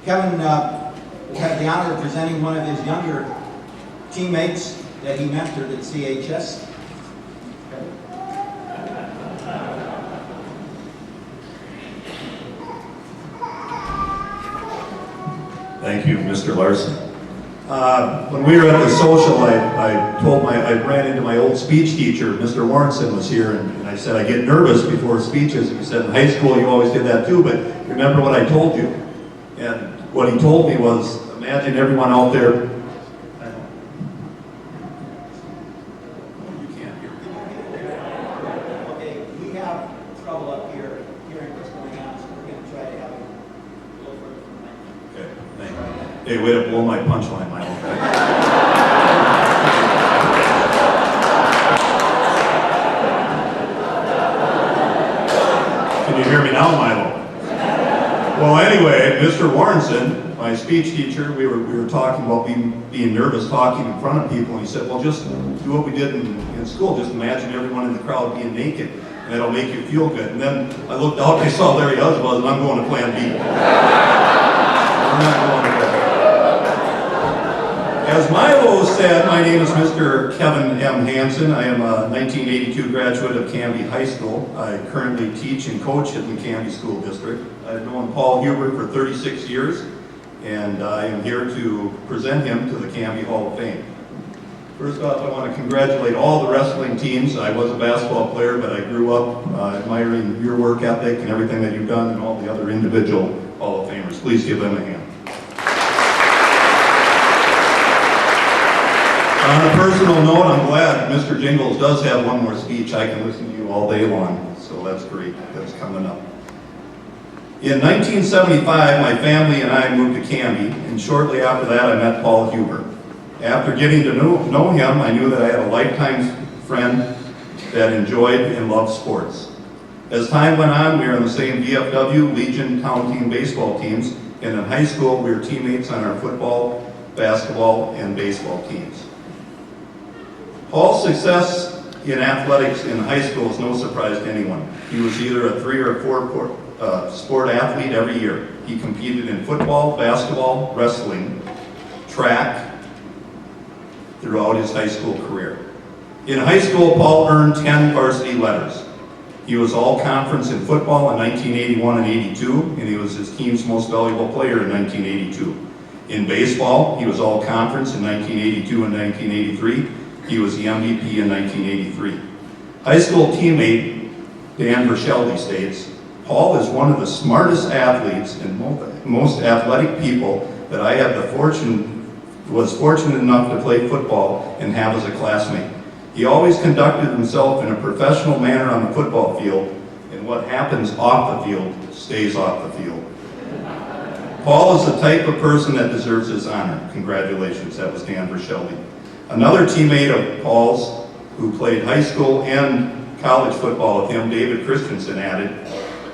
Kevin had the honor of presenting one of his younger teammates that he mentored at CHS. Thank you, Mr. Larson. When we were at the social, I ran into my old speech teacher, Mr. Warrenson was here, and I said, I get nervous before speeches. And he said, in high school you always did that too, but remember what I told you. And what he told me was, imagine everyone out there. You can't hear me. Okay, we have trouble up here hearing what's going on, so we're going to try to have it a little further from the mic. Okay, thank you. Hey, way to blow my punchline, Milo. Can you hear me now, Milo? Well, anyway, Mr. Warrenson, my speech teacher, we were talking about being nervous talking in front of people, and he said, well, just do what we did in school. Just imagine everyone in the crowd being naked, and it'll make you feel good. And then I looked out and I saw Larry Husband, and I'm going to Plan B. I'm not going to that. As Milo said, my name is Mr. Kevin M. Hansen. I am a 1982 graduate of Canby High School. I currently teach and coach in the Canby School District. I've known Paul Hubert for 36 years, and I am here to present him to the Canby Hall of Fame. First off, I want to congratulate all the wrestling teams. I was a basketball player, but I grew up admiring your work ethic and everything that you've done, and all the other individual Hall of Famers. Please give them a hand. On a personal note, I'm glad Mr. Jingles does have one more speech. I can listen to you all day long, so that's great. That's coming up. In 1975, my family and I moved to Canby, and shortly after that, I met Paul Hubert. After getting to know him, I knew that I had a lifetime friend that enjoyed and loved sports. As time went on, we were in the same VFW, Legion, Town Team baseball teams, and in high school, we were teammates on our football, basketball, and baseball teams. Paul's success in athletics in high school is no surprise to anyone. He was either a 3 or 4 sport athlete every year. He competed in football, basketball, wrestling, track throughout his high school career. In high school, Paul earned 10 varsity letters. He was all-conference in football in 1981 and 82, and he was his team's most valuable player in 1982. In baseball, he was all-conference in 1982 and 1983. He was the MVP in 1983. High school teammate Dan Verscheldy states, Paul is one of the smartest athletes and most athletic people that I have the was fortunate enough to play football and have as a classmate. He always conducted himself in a professional manner on the football field, and what happens off the field stays off the field. Paul is the type of person that deserves his honor. Congratulations, that was Dan for Shelby. Another teammate of Paul's who played high school and college football with him, David Christensen, added,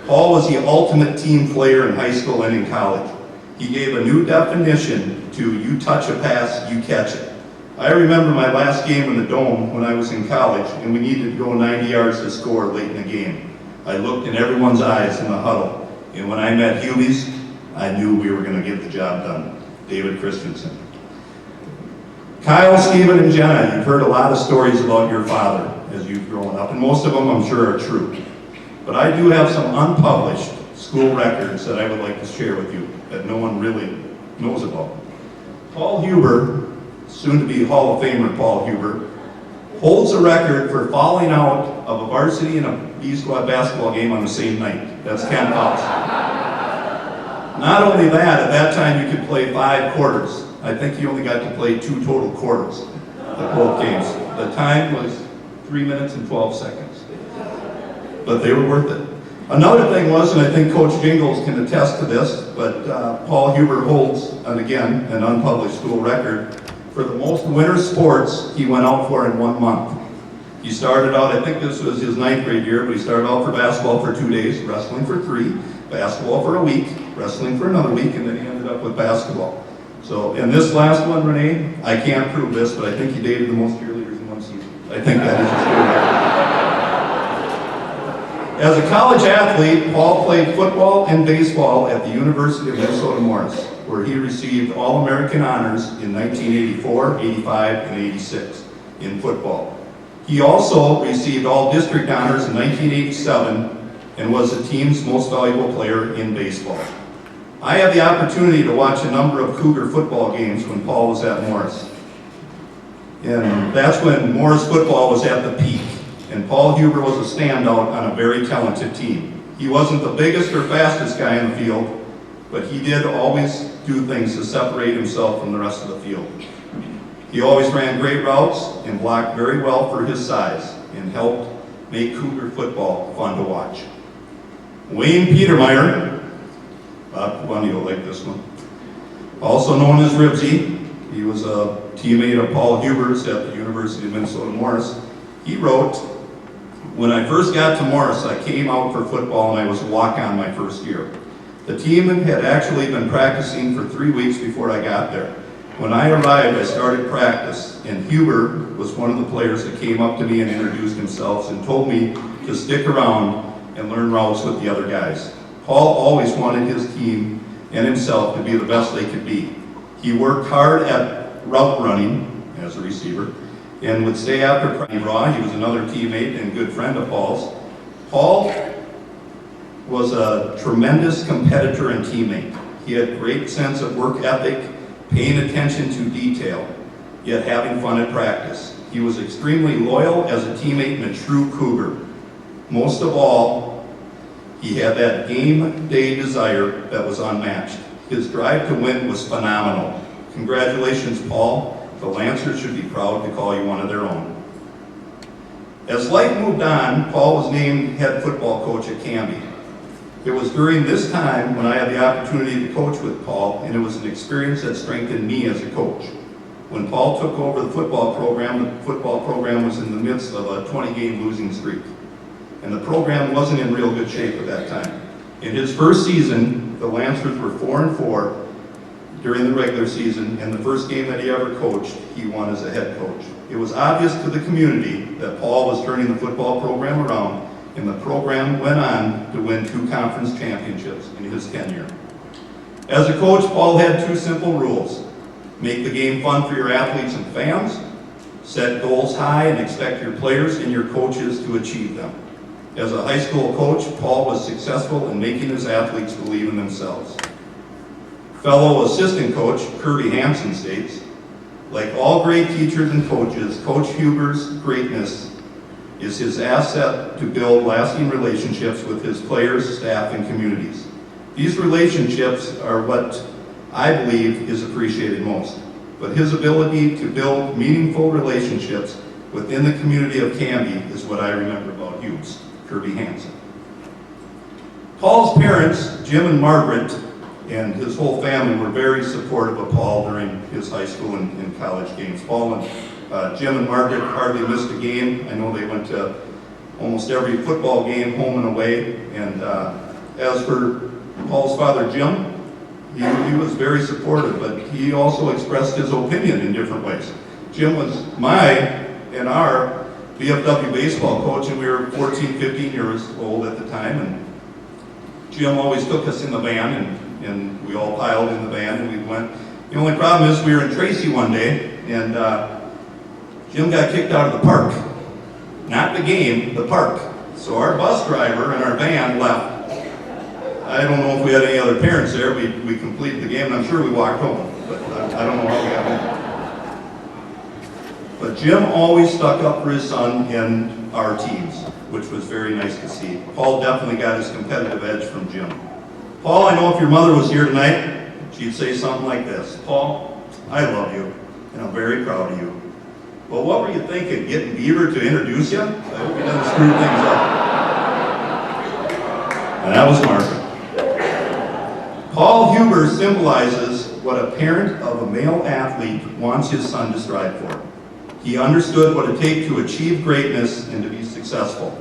Paul was the ultimate team player in high school and in college. He gave a new definition to you touch a pass, you catch it. I remember my last game in the Dome when I was in college and we needed to go 90 yards to score late in the game. I looked in everyone's eyes in the huddle, and when I met Hruby's, I knew we were going to get the job done. David Christensen. Kyle, Stephen, and Jenna, you've heard a lot of stories about your father as you've grown up, and most of them I'm sure are true. But I do have some unpublished school records that I would like to share with you that no one really knows about. Paul Huber, soon to be Hall of Famer Paul Huber, holds a record for falling out of a varsity and a B squad basketball game on the same night. That's 10 fouls. Not only that, at that time you could play 5 quarters. I think you only got to play 2 total quarters at both games. The time was 3 minutes and 12 seconds. But they were worth it. Another thing was, and I think Coach Jingles can attest to this, but Paul Huber holds, and again, an unpublished school record for the most winter sports he went out for in 1 month. He started out, I think this was his 9th grade year, but he started out for basketball for 2 days, wrestling for 3, basketball for a week, wrestling for another week, and then he ended up with basketball. So, and this last one, Renee, I can't prove this, but I think he dated the most cheerleaders in one season. I think that is true. As a college athlete, Paul played football and baseball at the University of Minnesota Morris, where he received All-American honors in 1984, 85, and 86 in football. He also received All-District honors in 1987 and was the team's most valuable player in baseball. I had the opportunity to watch a number of Cougar football games when Paul was at Morris. And that's when Morris football was at the peak. And Paul Huber was a standout on a very talented team. He wasn't the biggest or fastest guy in the field, but he did always do things to separate himself from the rest of the field. He always ran great routes and blocked very well for his size and helped make Cougar football fun to watch. Wayne Petermeyer, Bob Bundy will like this one, also known as Ribsy. He was a teammate of Paul Huber's at the University of Minnesota Morris. He wrote, when I first got to Morris, I came out for football and I was a walk-on my first year. The team had actually been practicing for 3 weeks before I got there. When I arrived, I started practice, and Huber was one of the players that came up to me and introduced himself and told me to stick around and learn routes with the other guys. Paul always wanted his team and himself to be the best they could be. He worked hard at route running as a receiver and would stay after practice. He was another teammate and good friend of Paul's. Paul was a tremendous competitor and teammate. He had a great sense of work ethic, paying attention to detail, yet having fun at practice. He was extremely loyal as a teammate and a true Cougar. Most of all, he had that game day desire that was unmatched. His drive to win was phenomenal. Congratulations, Paul. The Lancers should be proud to call you one of their own. As life moved on, Paul was named head football coach at Canby. It was during this time when I had the opportunity to coach with Paul, and it was an experience that strengthened me as a coach. When Paul took over the football program was in the midst of a 20-game losing streak. And the program wasn't in real good shape at that time. In his first season, the Lancers were 4-4 during the regular season, and the first game that he ever coached, he won as a head coach. It was obvious to the community that Paul was turning the football program around, and the program went on to win 2 conference championships in his tenure. As a coach, Paul had 2 simple rules. Make the game fun for your athletes and fans, set goals high and expect your players and your coaches to achieve them. As a high school coach, Paul was successful in making his athletes believe in themselves. Fellow assistant coach Kirby Hansen states, like all great teachers and coaches, Coach Huber's greatness is his asset to build lasting relationships with his players, staff, and communities. These relationships are what I believe is appreciated most. but his ability to build meaningful relationships within the community of Canby is what I remember about Hughes, Kirby Hansen. Paul's parents, Jim and Margaret, and his whole family were very supportive of Paul during his high school and college games. Paul and Jim and Margaret hardly missed a game. I know they went to almost every football game, home and away. And as for Paul's father, Jim, he was very supportive, but he also expressed his opinion in different ways. Jim was my and our VFW baseball coach, and we were 14, 15 years old at the time. And Jim always took us in the van, and we all piled in the van and we went. The only problem is we were in Tracy one day, and Jim got kicked out of the park. Not the game, the park. So our bus driver and our van left. I don't know if we had any other parents there. We completed the game, and I'm sure we walked home. But I don't know how we got home. But Jim always stuck up for his son and our teams, which was very nice to see. Paul definitely got his competitive edge from Jim. Paul, I know if your mother was here tonight, she'd say something like this. Paul, I love you, and I'm very proud of you. Well, what were you thinking, getting Beaver to introduce you? I hope you didn't screw things up. And that was Margaret. Paul Huber symbolizes what a parent of a male athlete wants his son to strive for. He understood what it takes to achieve greatness and to be successful.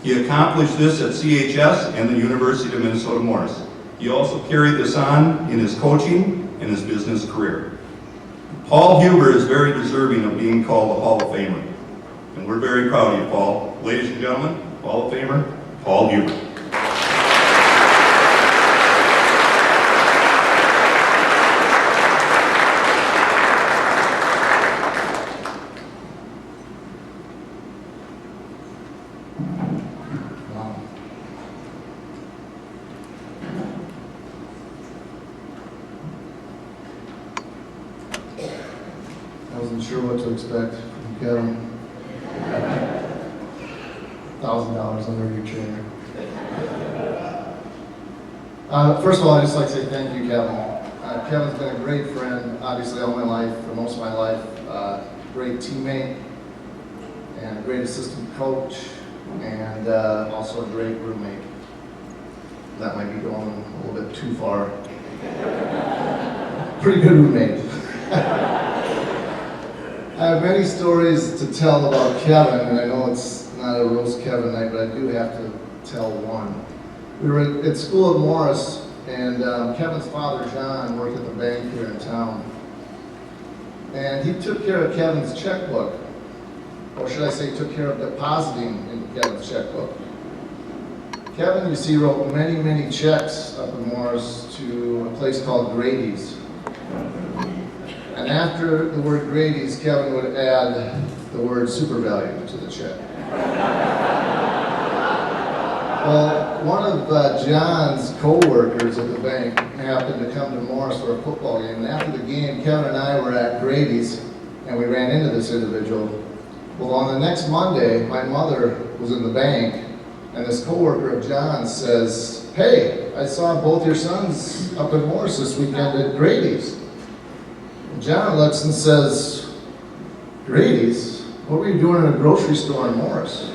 He accomplished this at CHS and the University of Minnesota Morris. He also carried this on in his coaching and his business career. Paul Huber is very deserving of being called a Hall of Famer. And we're very proud of you, Paul. Ladies and gentlemen, Hall of Famer, Paul Huber. Sure what to expect from Kevin. $1,000 under your chair. First of all, I'd just like to say thank you, Kevin. Kevin's been a great friend, obviously, all my life, for most of my life. Great teammate, and a great assistant coach, and also a great roommate. That might be going a little bit too far. Pretty good roommate. I have many stories to tell about Kevin, and I know it's not a roast Kevin night, but I do have to tell one. We were at school at Morris, and Kevin's father, John, worked at the bank here in town. And he took care of Kevin's checkbook, or should I say took care of depositing in Kevin's checkbook. Kevin, you see, wrote many, many checks up in Morris to a place called Grady's. And after the word Grady's, Kevin would add the word super value to the check. Well, one of John's co-workers at the bank happened to come to Morris for a football game. And after the game, Kevin and I were at Grady's, and we ran into this individual. Well, on the next Monday, my mother was in the bank, and this co-worker of John's says, "Hey, I saw both your sons up in Morris this weekend at Grady's." John looks and says, "Grady's? What were you doing in a grocery store in Morris?"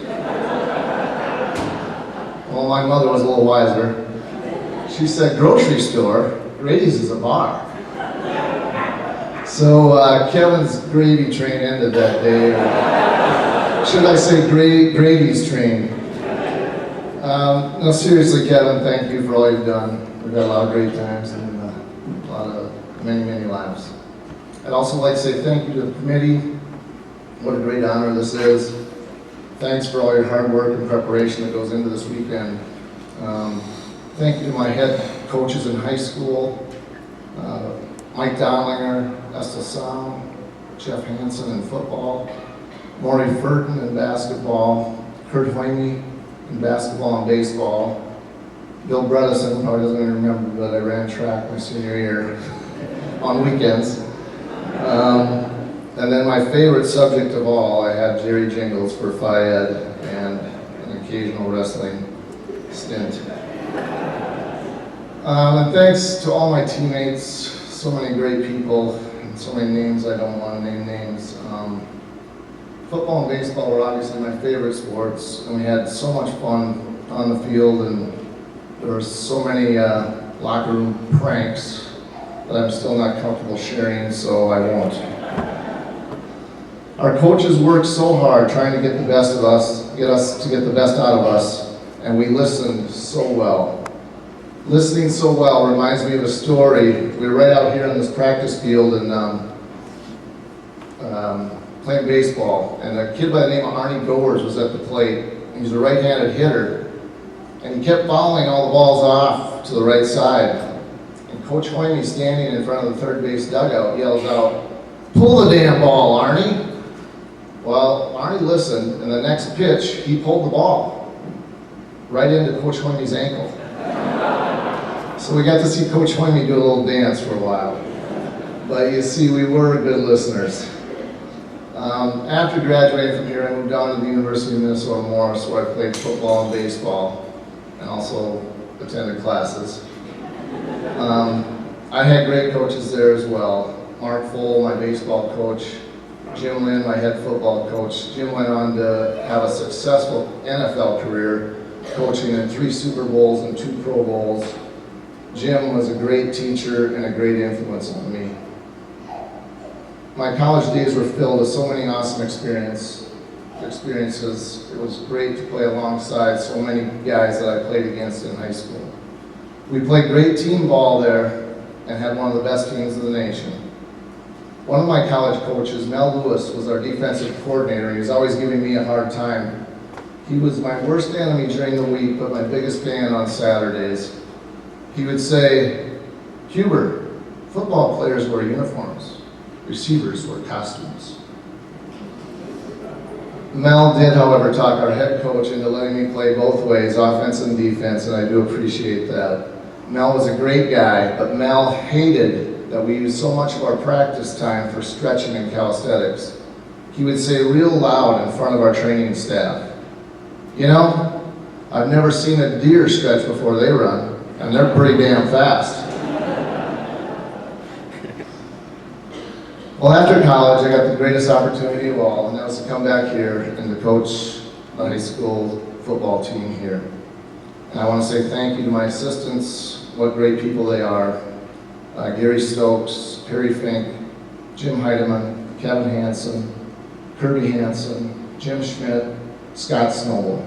Well, my mother was a little wiser. She said, "Grocery store? Grady's is a bar." So Kevin's gravy train ended that day, or should I say Grady's train. No, seriously, Kevin, thank you for all you've done. We've had a lot of great times and a lot of many, many laughs. I'd also like to say thank you to the committee. What a great honor this is. Thanks for all your hard work and preparation that goes into this weekend. Thank you to my head coaches in high school, Mike Dowlinger, Estelle Sound, Jeff Hansen in football, Maury Furton in basketball, Kurt Hoyme in basketball and baseball, Bill Bredesen, probably doesn't even remember, but I ran track my senior year on weekends. And then my favorite subject of all, I had Gerry Jingles for Phi-Ed and an occasional wrestling stint. And thanks to all my teammates, so many great people, so many names I don't want to name names. Football and baseball were obviously my favorite sports, and we had so much fun on the field, and there were so many locker room pranks that I'm still not comfortable sharing, so I won't. Our coaches worked so hard trying to get the best of us, get the best out of us, and we listened so well. Listening so well reminds me of a story. We were right out here in this practice field and playing baseball, and a kid by the name of Arnie Goers was at the plate. He's a right-handed hitter, and he kept fouling all the balls off to the right side. And Coach Hoyme, standing in front of the third base dugout, yells out, "Pull the damn ball, Arnie!" Well, Arnie listened, and the next pitch, he pulled the ball right into Coach Hoyme's ankle. So we got to see Coach Hoyme do a little dance for a while. But you see, we were good listeners. After graduating from here, I moved down to the University of Minnesota Morris, where I played football and baseball, and also attended classes. I had great coaches there as well. Mark Full, my baseball coach. Jim Lynn, my head football coach. Jim went on to have a successful NFL career, coaching in 3 Super Bowls and 2 Pro Bowls. Jim was a great teacher and a great influence on me. My college days were filled with so many awesome experiences. It was great to play alongside so many guys that I played against in high school. We played great team ball there and had one of the best teams in the nation. One of my college coaches, Mel Lewis, was our defensive coordinator. He was always giving me a hard time. He was my worst enemy during the week, but my biggest fan on Saturdays. He would say, "Huber, football players wear uniforms. Receivers wear costumes." Mel did, however, talk our head coach into letting me play both ways, offense and defense, and I do appreciate that. Mel was a great guy, but Mel hated that we used so much of our practice time for stretching and calisthenics. He would say real loud in front of our training staff, "You know, I've never seen a deer stretch before they run, and they're pretty damn fast." Well, after college, I got the greatest opportunity of all, and that was to come back here and to coach the high school football team here. And I want to say thank you to my assistants, what great people they are. Gary Stokes, Perry Fink, Jim Heidemann, Kevin Hansen, Kirby Hansen, Jim Schmidt, Scott Snowball.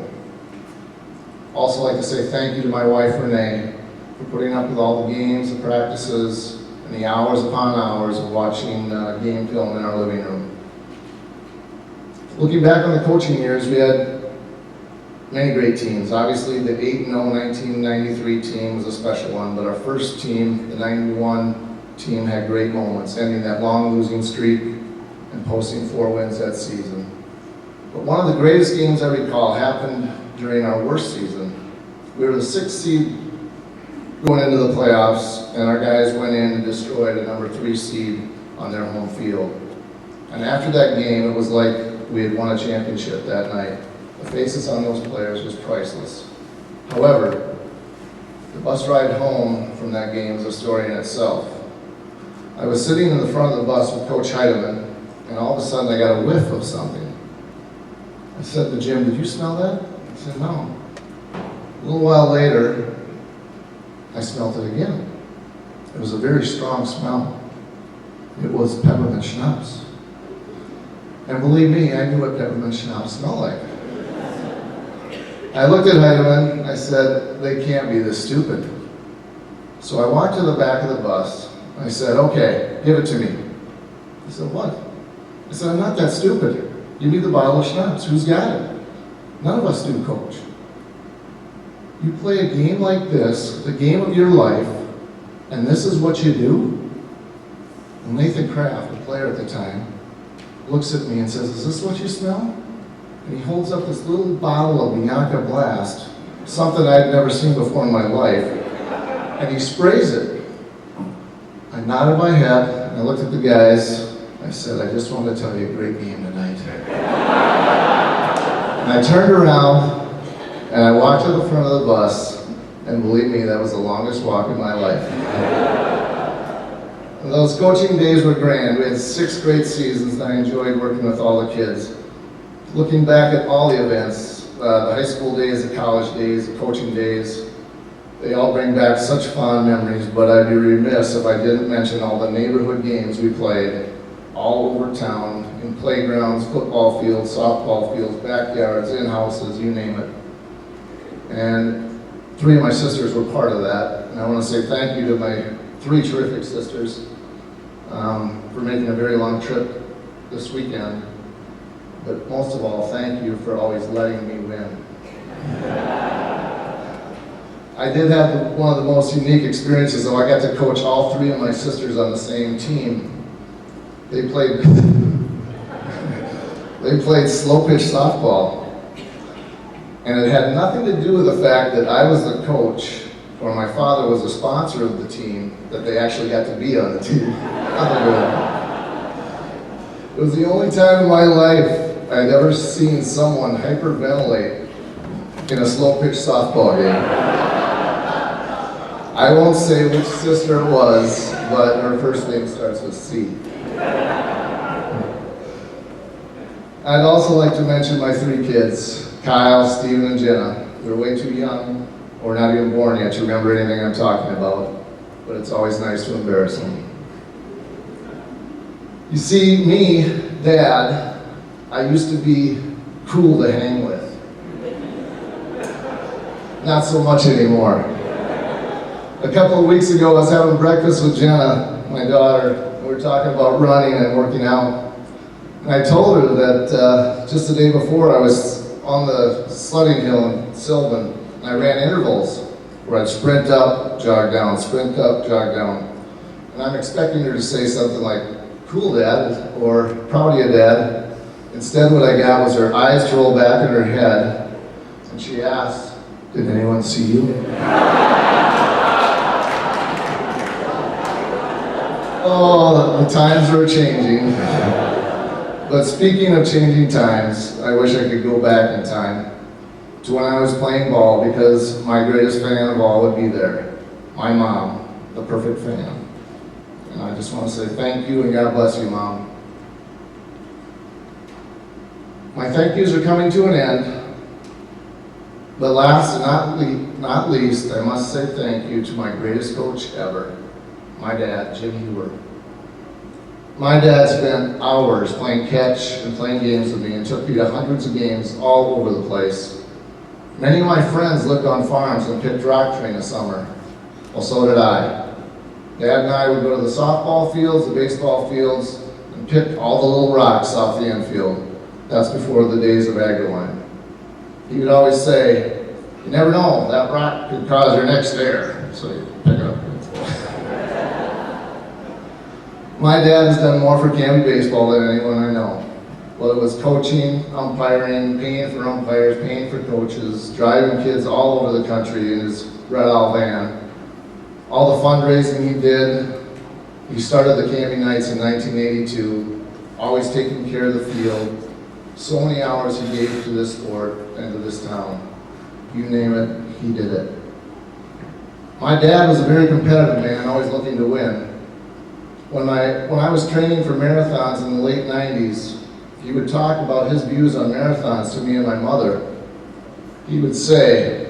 Also like to say thank you to my wife Renee for putting up with all the games, the practices, and the hours upon hours of watching game film in our living room. Looking back on the coaching years, we had many great teams. Obviously, the 8-0 1993 team was a special one, but our first team, the 91 team, had great moments, ending that long losing streak and posting 4 wins that season. But one of the greatest games I recall happened during our worst season. We were the 6th seed going into the playoffs, and our guys went in and destroyed a number 3 seed on their home field. And after that game, it was like we had won a championship that night. The faces on those players was priceless. However, the bus ride home from that game is a story in itself. I was sitting in the front of the bus with Coach Heidemann, and all of a sudden I got a whiff of something. I said to Jim, "Did you smell that?" He said, "No." A little while later, I smelled it again. It was a very strong smell. It was peppermint schnapps. And believe me, I knew what peppermint schnapps smelled like. I looked at Heidemann, I said, "They can't be this stupid." So I walked to the back of the bus. I said, "Okay, give it to me." He said, "What?" I said, "I'm not that stupid. Give me the bottle of schnapps. Who's got it?" "None of us do, Coach. You play a game like this, the game of your life, and this is what you do?" And Nathan Kraft, the player at the time, looks at me and says, "Is this what you smell?" And he holds up this little bottle of Bianca Blast, something I'd never seen before in my life, and he sprays it. I nodded my head, and I looked at the guys. I said, "I just wanted to tell you a great game tonight." And I turned around, and I walked to the front of the bus, and believe me, that was the longest walk in my life. Those coaching days were grand. We had 6 great seasons and I enjoyed working with all the kids. Looking back at all the events, the high school days, the college days, the coaching days, they all bring back such fond memories, but I'd be remiss if I didn't mention all the neighborhood games we played all over town, in playgrounds, football fields, softball fields, backyards, in-houses, you name it. And 3 of my sisters were part of that, and I want to say thank you to my 3 terrific sisters for making a very long trip this weekend. But most of all, thank you for always letting me win. I did have one of the most unique experiences, though. I got to coach all 3 of my sisters on the same team. They played slow pitch softball. And it had nothing to do with the fact that I was the coach or my father was a sponsor of the team, that they actually got to be on the team. Nothing to do with it. It was the only time in my life I'd ever seen someone hyperventilate in a slow pitch softball game. I won't say which sister it was, but her first name starts with C. I'd also like to mention my 3 kids, Kyle, Steven, and Jenna. They're way too young, or not even born yet, to remember anything I'm talking about, but it's always nice to embarrass them. You see, me, Dad, I used to be cool to hang with. Not so much anymore. A couple of weeks ago, I was having breakfast with Jenna, my daughter, and we were talking about running and working out. And I told her that just the day before, I was on the sledding hill in Sylvan, and I ran intervals where I'd sprint up, jog down, sprint up, jog down. And I'm expecting her to say something like, "Cool, Dad," or "Proud of you, Dad." Instead, what I got was her eyes to roll back in her head, and she asked, "Did anyone see you?" Oh, the times were changing. But speaking of changing times, I wish I could go back in time to when I was playing ball, because my greatest fan of all would be there. My mom, the perfect fan. And I just want to say thank you and God bless you, Mom. My thank yous are coming to an end. But last and not least, I must say thank you to my greatest coach ever, my dad, Jim Huber. My dad spent hours playing catch and playing games with me and took me to hundreds of games all over the place. Many of my friends lived on farms and picked rock train in the summer. Well, so did I. Dad and I would go to the softball fields, the baseball fields, and pick all the little rocks off the infield. That's before the days of AgriLine. He would always say, "You never know, that rock could cause your neck stare." So you pick it up. My dad has done more for Canby baseball than anyone I know. Whether it was coaching, umpiring, paying for umpires, paying for coaches, driving kids all over the country in his Red Owl van. All the fundraising he did. He started the Canby Nights in 1982, always taking care of the field. So many hours he gave to this sport and to this town. You name it, he did it. My dad was a very competitive man, always looking to win. When I was training for marathons in the late 90s, he would talk about his views on marathons to me and my mother. He would say,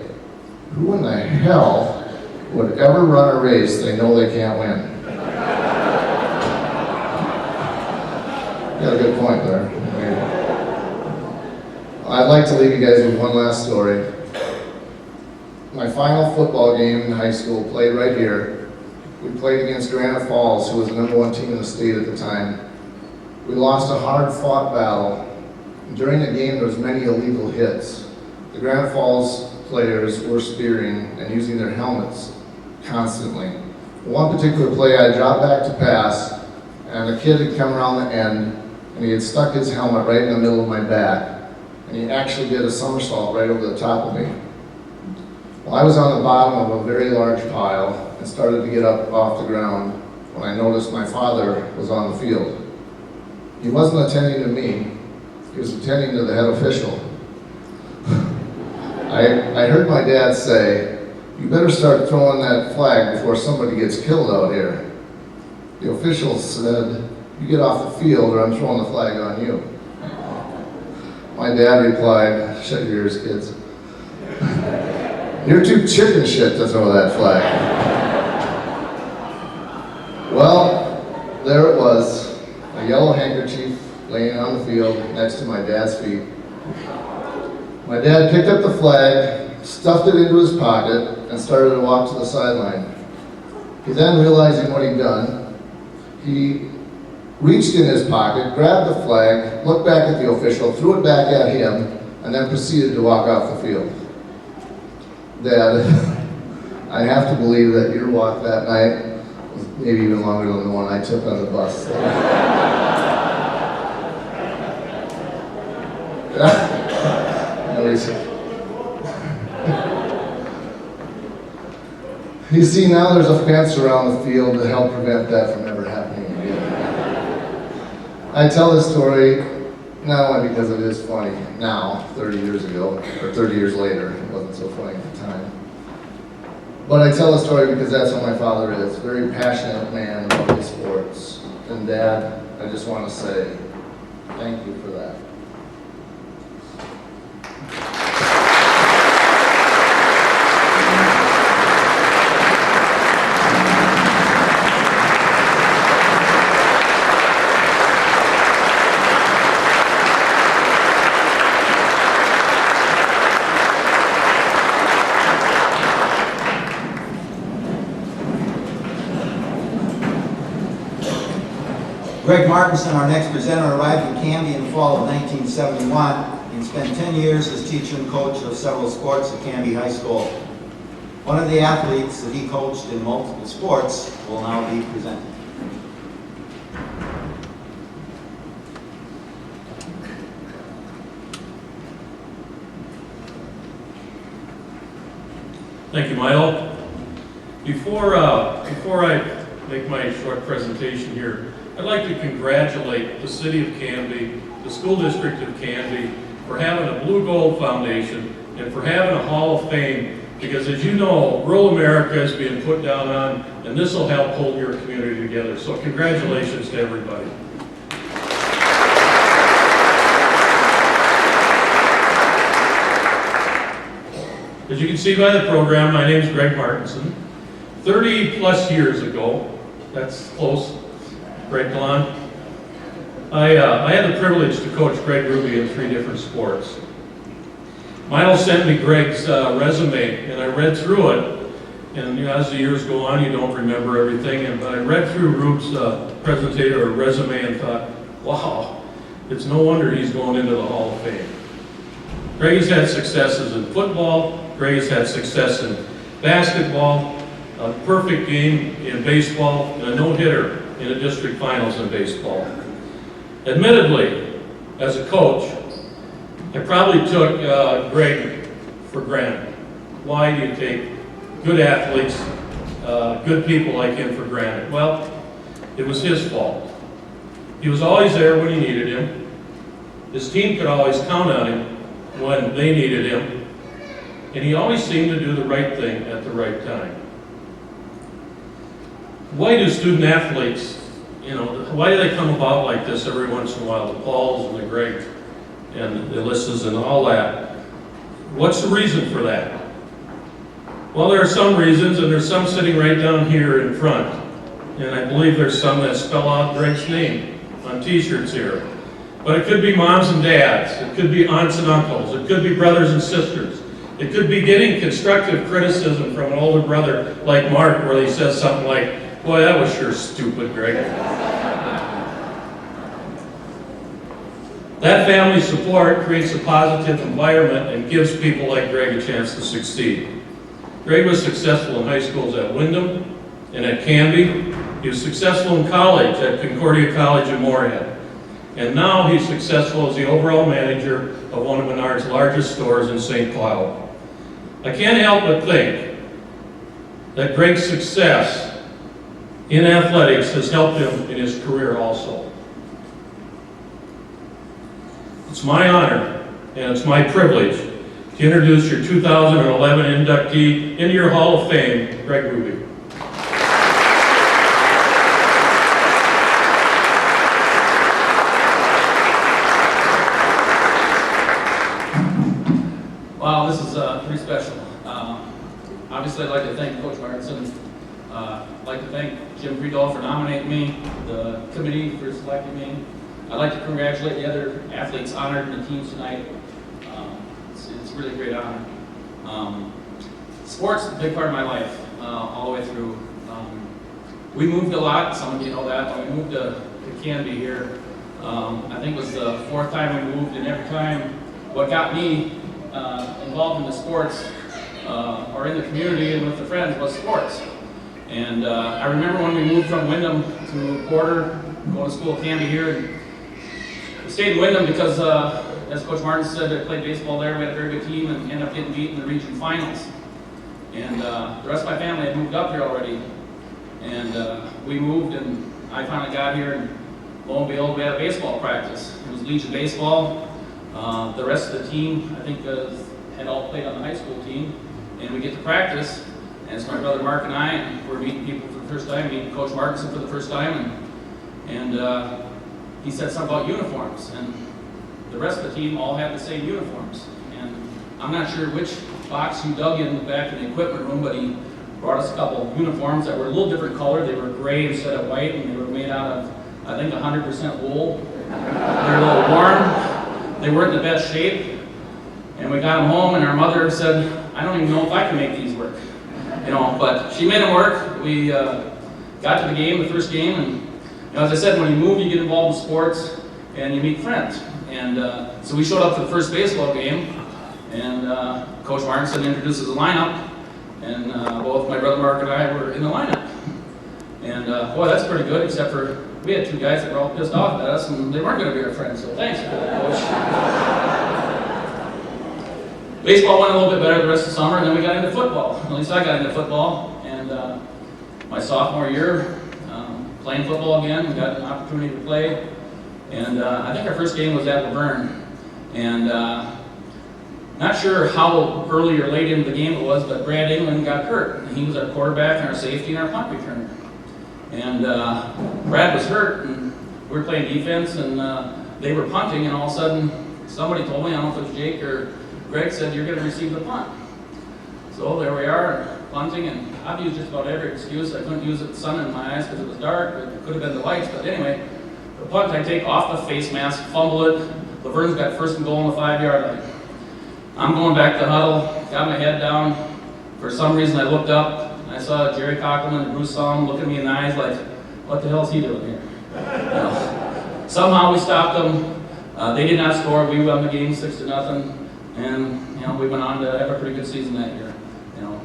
"Who in the hell would ever run a race they know they can't win?" You got a good point there. I'd like to leave you guys with one last story. My final football game in high school played right here. We played against Granite Falls, who was the #1 team in the state at the time. We lost a hard-fought battle. During the game, there was many illegal hits. The Granite Falls players were spearing and using their helmets constantly. One particular play, I dropped back to pass, and a kid had come around the end, and he had stuck his helmet right in the middle of my back, and he actually did a somersault right over the top of me. Well, I was on the bottom of a very large pile and started to get up off the ground when I noticed my father was on the field. He wasn't attending to me, he was attending to the head official. I heard my dad say, "You better start throwing that flag before somebody gets killed out here." The officials said, "You get off the field or I'm throwing the flag on you." My dad replied, "Shut your ears, kids. You're too chicken shit to throw that flag." Well, there it was, a yellow handkerchief laying on the field next to my dad's feet. My dad picked up the flag, stuffed it into his pocket, and started to walk to the sideline. He then, realizing what he'd done, he reached in his pocket, grabbed the flag, looked back at the official, threw it back at him, and then proceeded to walk off the field. Dad, I have to believe that your walk that night was maybe even longer than the one I took on the bus. You see, now there's a fence around the field to help prevent that from ever happening again. I tell this story not only because it is funny now, 30 years ago, or 30 years later. It wasn't so funny at the time. But I tell the story because that's what my father is, a very passionate man about his sports. And Dad, I just want to say thank you for that. Gregg Marcus, our next presenter, arrived in Canby in the fall of 1971 and spent 10 years as teacher and coach of several sports at Canby High School. One of the athletes that he coached in multiple sports will now be presented. Thank you, Michael. Before I make my short presentation here, I'd like to congratulate the City of Canby, the School District of Canby, for having a Blue Gold Foundation and for having a Hall of Fame, because as you know, rural America is being put down on, and this will help hold your community together. So congratulations to everybody. As you can see by the program, my name is Gregg Marcus. 30 plus years ago, that's close, right, Delon? I had the privilege to coach Greg Hruby in 3 different sports. Michael sent me Greg's resume, and I read through it. And you know, as the years go on, you don't remember everything. But I read through Hruby's presentation or resume and thought, wow, it's no wonder he's going into the Hall of Fame. Greg has had successes in football. Greg has had success in basketball, a perfect game in baseball, and a no-hitter in the district finals in baseball. Admittedly, as a coach, I probably took Greg for granted. Why do you take good athletes, good people like him for granted? Well, it was his fault. He was always there when he needed him. His team could always count on him when they needed him. And he always seemed to do the right thing at the right time. Why do student athletes, why do they come about like this every once in a while, the Pauls and the Gregg and the Alysas and all that? What's the reason for that? Well, there are some reasons, and there's some sitting right down here in front. And I believe there's some that spell out Gregg's name on t-shirts here. But it could be moms and dads, it could be aunts and uncles, it could be brothers and sisters. It could be getting constructive criticism from an older brother like Mark, where he says something like, "Boy, that was sure stupid, Gregg." That family support creates a positive environment and gives people like Gregg a chance to succeed. Gregg was successful in high schools at Wyndham and at Canby. He was successful in college at Concordia College in Moorhead. And now he's successful as the overall manager of one of Menard's largest stores in St. Cloud. I can't help but think that Gregg's success in athletics has helped him in his career also. It's my honor and it's my privilege to introduce your 2011 inductee into your Hall of Fame, Gregg Hruby. First, I'd like to thank Coach Parkinson. I'd like to thank Jim Friedel for nominating me, the committee for selecting me. I'd like to congratulate the other athletes honored in the teams tonight. It's really a great honor. Sports is a big part of my life, all the way through. We moved a lot, some of you know that. When we moved to Canby here, I think it was the 4th time we moved, and every time what got me involved in the sports or in the community and with the friends was sports. And I remember when we moved from Wyndham to Porter, going to school at Canby here, and we stayed in Wyndham because, as Coach Martin said, I played baseball there. We had a very good team and ended up getting beat in the region finals. And the rest of my family had moved up here already. And we moved, and I finally got here, and lo and behold, we had a baseball practice. It was Legion baseball. The rest of the team, I think, had all played on the high school team. And we get to practice, and it's my brother Mark and I, and we're meeting people for the first time, meeting Coach Marcus for the first time, and he said something about uniforms, and the rest of the team all had the same uniforms. And I'm not sure which box you dug in back in the equipment room, but he brought us a couple uniforms that were a little different color. They were gray instead of white, and they were made out of, I think, 100% wool. They were a little worn. They weren't in the best shape. And we got them home, and our mother said, I don't even know if I can make these work. You know, but she made them work. We got to the game, the first game, and you know, as I said, when you move, you get involved in sports, and you meet friends. And so we showed up to the first baseball game, and Coach Martin introduces the lineup, and both my brother Mark and I were in the lineup. And boy, that's pretty good, except for we had 2 guys that were all pissed off at us, and they weren't going to be our friends, so thanks for that, Coach. Baseball went a little bit better the rest of the summer, and then we got into football. At least I got into football, and my sophomore year, playing football again, we got an opportunity to play, and I think our first game was at Laverne, and not sure how early or late into the game it was, but Brad England got hurt, and he was our quarterback and our safety and our punt returner. And Brad was hurt, and we were playing defense, and they were punting, and all of a sudden, somebody told me, I don't know if it was Jake or Greg, said, you're going to receive the punt. So there we are, punting, and I've used just about every excuse. I couldn't use it with the sun in my eyes because it was dark, but it could have been the lights. But anyway, the punt I take off the face mask, fumble it. Laverne's got first and goal on the 5-yard line. I'm going back to the huddle, got my head down. For some reason, I looked up, and I saw Gerry Cockleman and Bruce Solomon looking me in the eyes like, what the hell is he doing here? You know, somehow we stopped them. They did not score. We won the game 6-0. And you know, we went on to have a pretty good season that year. You know,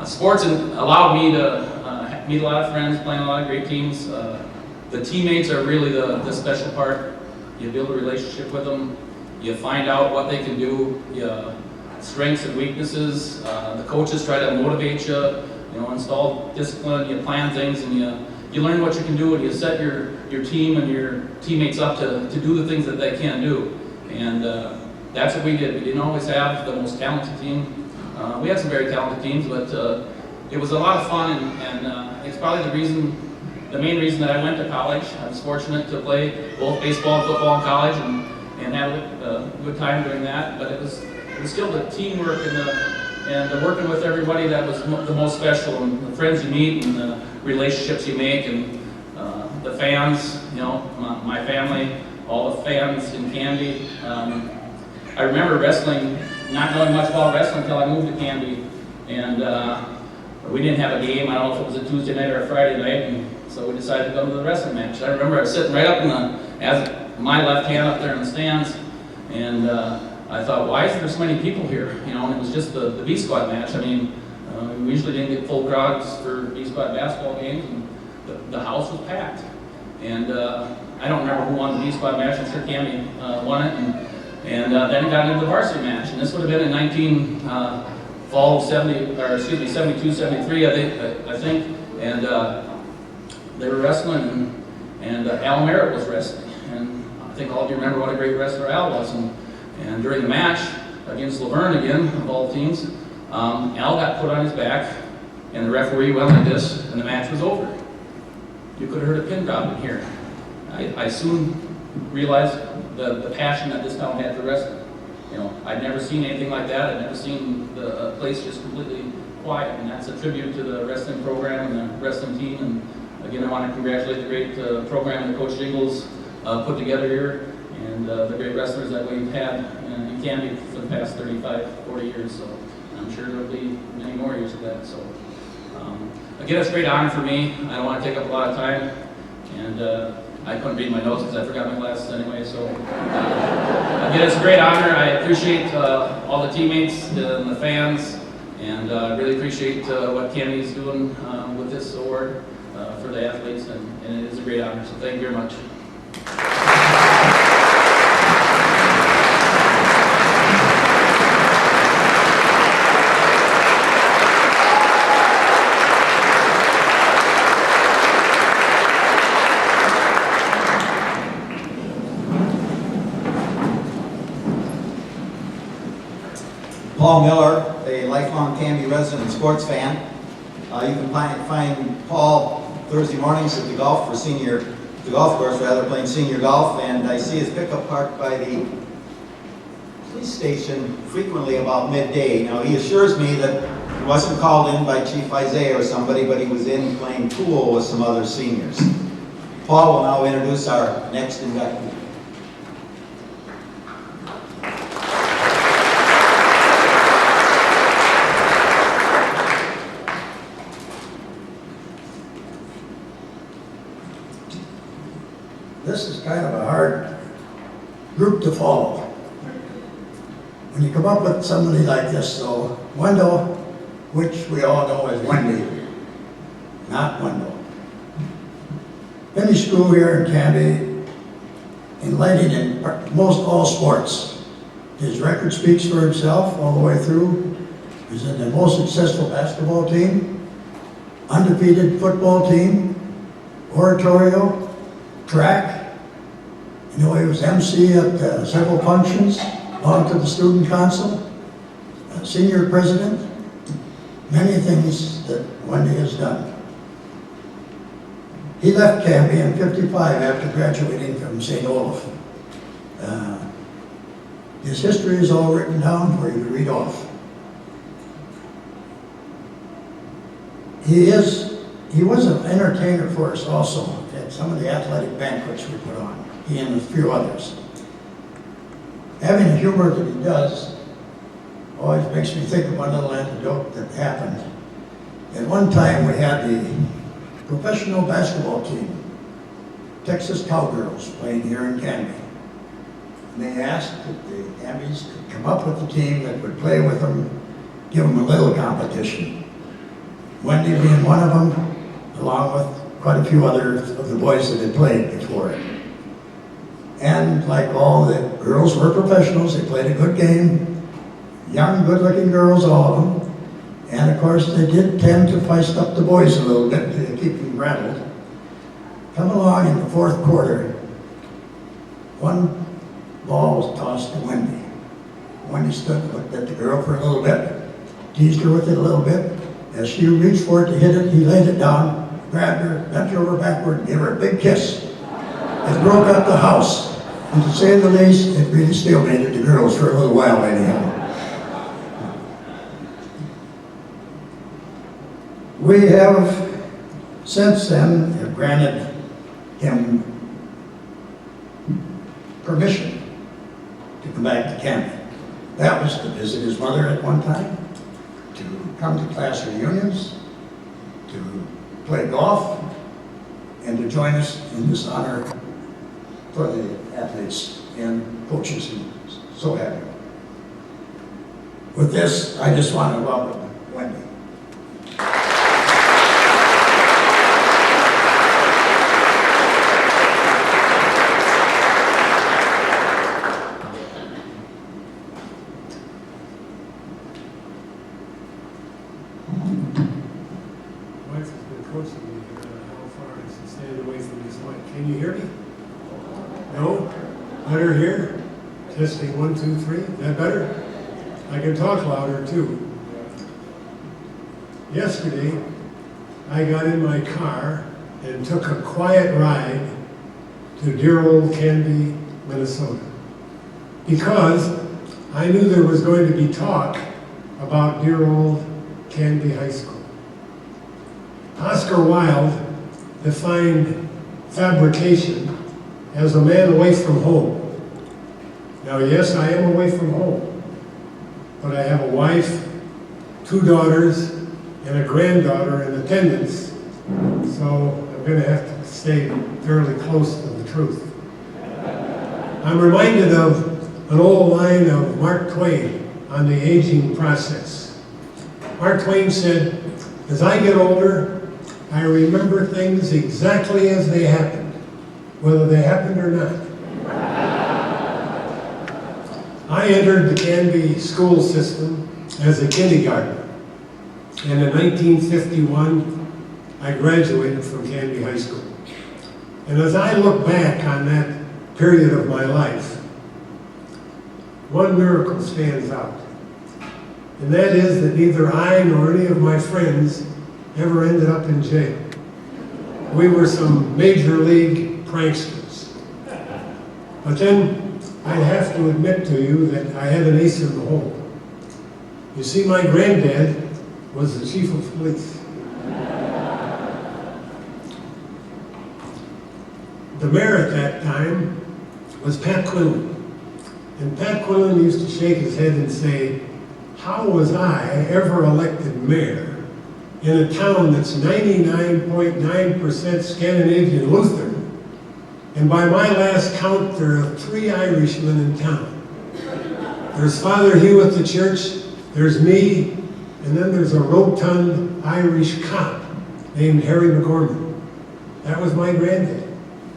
sports allowed me to meet a lot of friends, playing a lot of great teams. The teammates are really the special part. You build a relationship with them. You find out what they can do. Strengths and weaknesses. The coaches try to motivate you. You know, install discipline. You plan things, and you learn what you can do, and you set your team and your teammates up to do the things that they can do. And that's what we did. We didn't always have the most talented team. We had some very talented teams, but it was a lot of fun, and it's probably the main reason that I went to college. I was fortunate to play both baseball and football in college, and have a good time doing that. But it was still the teamwork and the working with everybody that was the most special, and the friends you meet and the relationships you make, and the fans. You know, my family, all the fans in Canby. I remember wrestling, not knowing much about wrestling until I moved to Canby, and we didn't have a game. I don't know if it was a Tuesday night or a Friday night, and so we decided to go to the wrestling match. I remember I was sitting right up as my left hand up there in the stands, and I thought, why is there so many people here? You know, and it was just the B squad match. I mean, we usually didn't get full crowds for B squad basketball games, and the house was packed. And I don't remember who won the B squad match. I'm sure Canby won it. And then it got into the varsity match, and this would have been in fall of 72, 73, I think. And they were wrestling, and Al Merritt was wrestling. And I think all of you remember what a great wrestler Al was. And during the match against Laverne again, of all teams, Al got put on his back, and the referee went like this, and the match was over. You could have heard a pin drop in here. I soon realized the passion that this town had for wrestling. You know, I'd never seen anything like that. I'd never seen the place just completely quiet, and that's a tribute to the wrestling program and the wrestling team. And again, I want to congratulate the great program that Coach Jingles put together here, and the great wrestlers that we've had in Canby for the past 35, 40 years. So I'm sure there'll be many more years of that. So again, it's a great honor for me. I don't want to take up a lot of time, and I couldn't read my notes because I forgot my glasses anyway. So again, it's a great honor. I appreciate all the teammates and the fans, and really appreciate what Canby is doing with this award for the athletes, and it is a great honor. So thank you very much. Paul Miller, a lifelong Canby resident and sports fan. You can find Paul Thursday mornings at the golf course, playing senior golf, and I see his pickup parked by the police station frequently about midday. Now, he assures me that he wasn't called in by Chief Isaiah or somebody, but he was in playing pool with some other seniors. Paul will now introduce our next inductee. This is kind of a hard group to follow. When you come up with somebody like this, though, Wendell, which we all know as Wendy, not Wendell. Finished school here in Canby, enlightened in most all sports. His record speaks for himself all the way through. He's in the most successful basketball team, undefeated football team, oratorio, track. You know, he was MC at several functions, belonged to the student council, senior president, many things that Wendy has done. He left Canby in '55 after graduating from St. Olaf. His history is all written down for you to read off. He was an entertainer for us also at some of the athletic banquets we put on, he and a few others. Having the humor that he does always makes me think of one little anecdote that happened. At one time we had the professional basketball team, Texas Cowgirls, playing here in Canby. And they asked that the Canbys could come up with a team that would play with them, give them a little competition. Wendy being one of them, along with quite a few others of the boys that had played before it. And like all the girls were professionals, they played a good game. Young, good-looking girls, all of them. And of course, they did tend to feist up the boys a little bit to keep them rattled. Come along in the fourth quarter, one ball was tossed to Wendy. Wendy stood and looked at the girl for a little bit, teased her with it a little bit. As she reached for it to hit it, he laid it down, grabbed her, bent her over backward, and gave her a big kiss. It broke up the house. And to say the least, it really stalemated the girls for a little while anyhow. We have, since then, have granted him permission to come back to Canby. That was to visit his mother at one time, to come to class reunions, to play golf, and to join us in this honor for the athletes and coaches and so have you. With this, I just want to welcome Wendy. Can you hear me? No? Better here? Testing 1, 2, 3. Is that better? I can talk louder too. Yesterday, I got in my car and took a quiet ride to dear old Canby, Minnesota. Because I knew there was going to be talk about dear old Canby High School. Oscar Wilde defined fabrication as a man away from home. Now, yes, I am away from home, but I have a wife, 2 daughters, and a granddaughter in attendance, so I'm going to have to stay fairly close to the truth. I'm reminded of an old line of Mark Twain on the aging process. Mark Twain said, "As I get older, I remember things exactly as they happened, whether they happened or not." I entered the Canby school system as a kindergartner, and in 1951, I graduated from Canby High School. And as I look back on that period of my life, one miracle stands out, and that is that neither I nor any of my friends ever ended up in jail. We were some major league pranksters. But then I'd have to admit to you that I had an ace in the hole. You see, my granddad was the chief of police. The mayor at that time was Pat Quinlan. And Pat Quinlan used to shake his head and say, "How was I ever elected mayor in a town that's 99.9% Scandinavian Lutheran? And by my last count, there are 3 Irishmen in town. There's Father Hugh at the church, there's me, and then there's a rotund Irish cop named Harry McGorman." That was my granddad,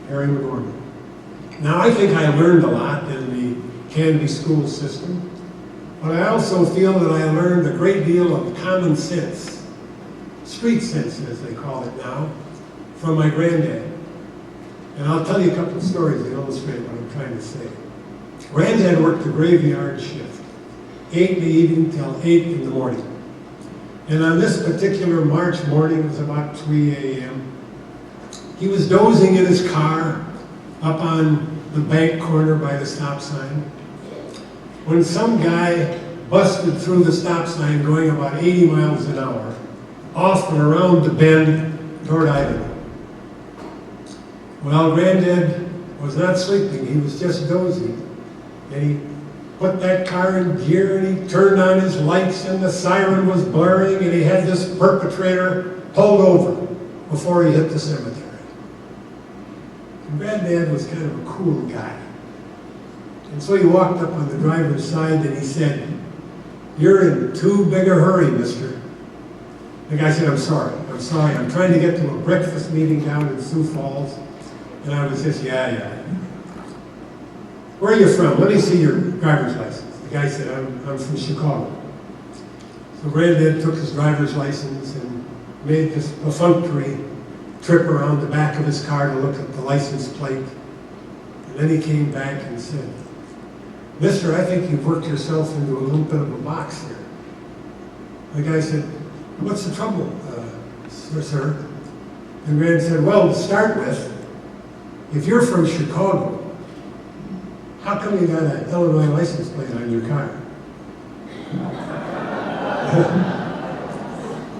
Harry McGorman. Now, I think I learned a lot in the Canby school system, but I also feel that I learned a great deal of common sense, street sense as they call it now, from my granddad. And I'll tell you a couple of stories that illustrate what I'm trying to say. Granddad worked the graveyard shift, 8 in the evening till 8 in the morning. And on this particular March morning, it was about 3 a.m., he was dozing in his car up on the bank corner by the stop sign when some guy busted through the stop sign going about 80 miles an hour off and around the bend toward Idaho. Well, Granddad was not sleeping, he was just dozing. And he put that car in gear and he turned on his lights and the siren was blaring and he had this perpetrator pulled over before he hit the cemetery. And Granddad was kind of a cool guy. And so he walked up on the driver's side and he said, "You're in too big a hurry, mister." The guy said, I'm sorry, I'm trying to get to a breakfast meeting down in Sioux Falls." And I was just, yeah. "Where are you from? Let me see your driver's license." The guy said, I'm from Chicago. So Granddad took his driver's license and made this perfunctory trip around the back of his car to look at the license plate. And then he came back and said, "Mister, I think you've worked yourself into a little bit of a box here." The guy said, "What's the trouble, sir?" And Granddad said, "Well, to start with, if you're from Chicago, how come you got an Illinois license plate on your car?"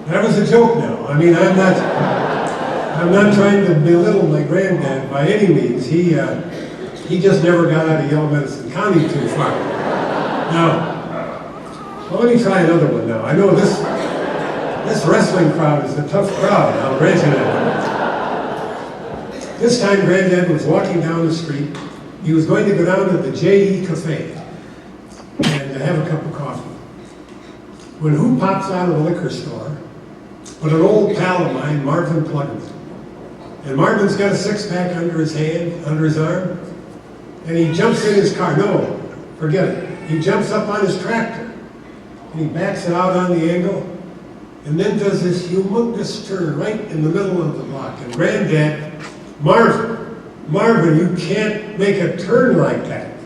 That was a joke now. I mean, I'm not trying to belittle my granddad by any means. He just never got out of Yellow Medicine County too far. Now, well, let me try another one now. I know this wrestling crowd is a tough crowd, I'll grant you that. This time Granddad was walking down the street. He was going to go down to the J.E. Cafe and have a cup of coffee. When who pops out of the liquor store but an old pal of mine, Marvin Plugman. And Marvin's got a 6-pack under his arm, and he jumps in his car. No, forget it. He jumps up on his tractor, and he backs it out on the angle, and then does this humongous turn right in the middle of the block. And Granddad, Marvin, you can't make a turn like that.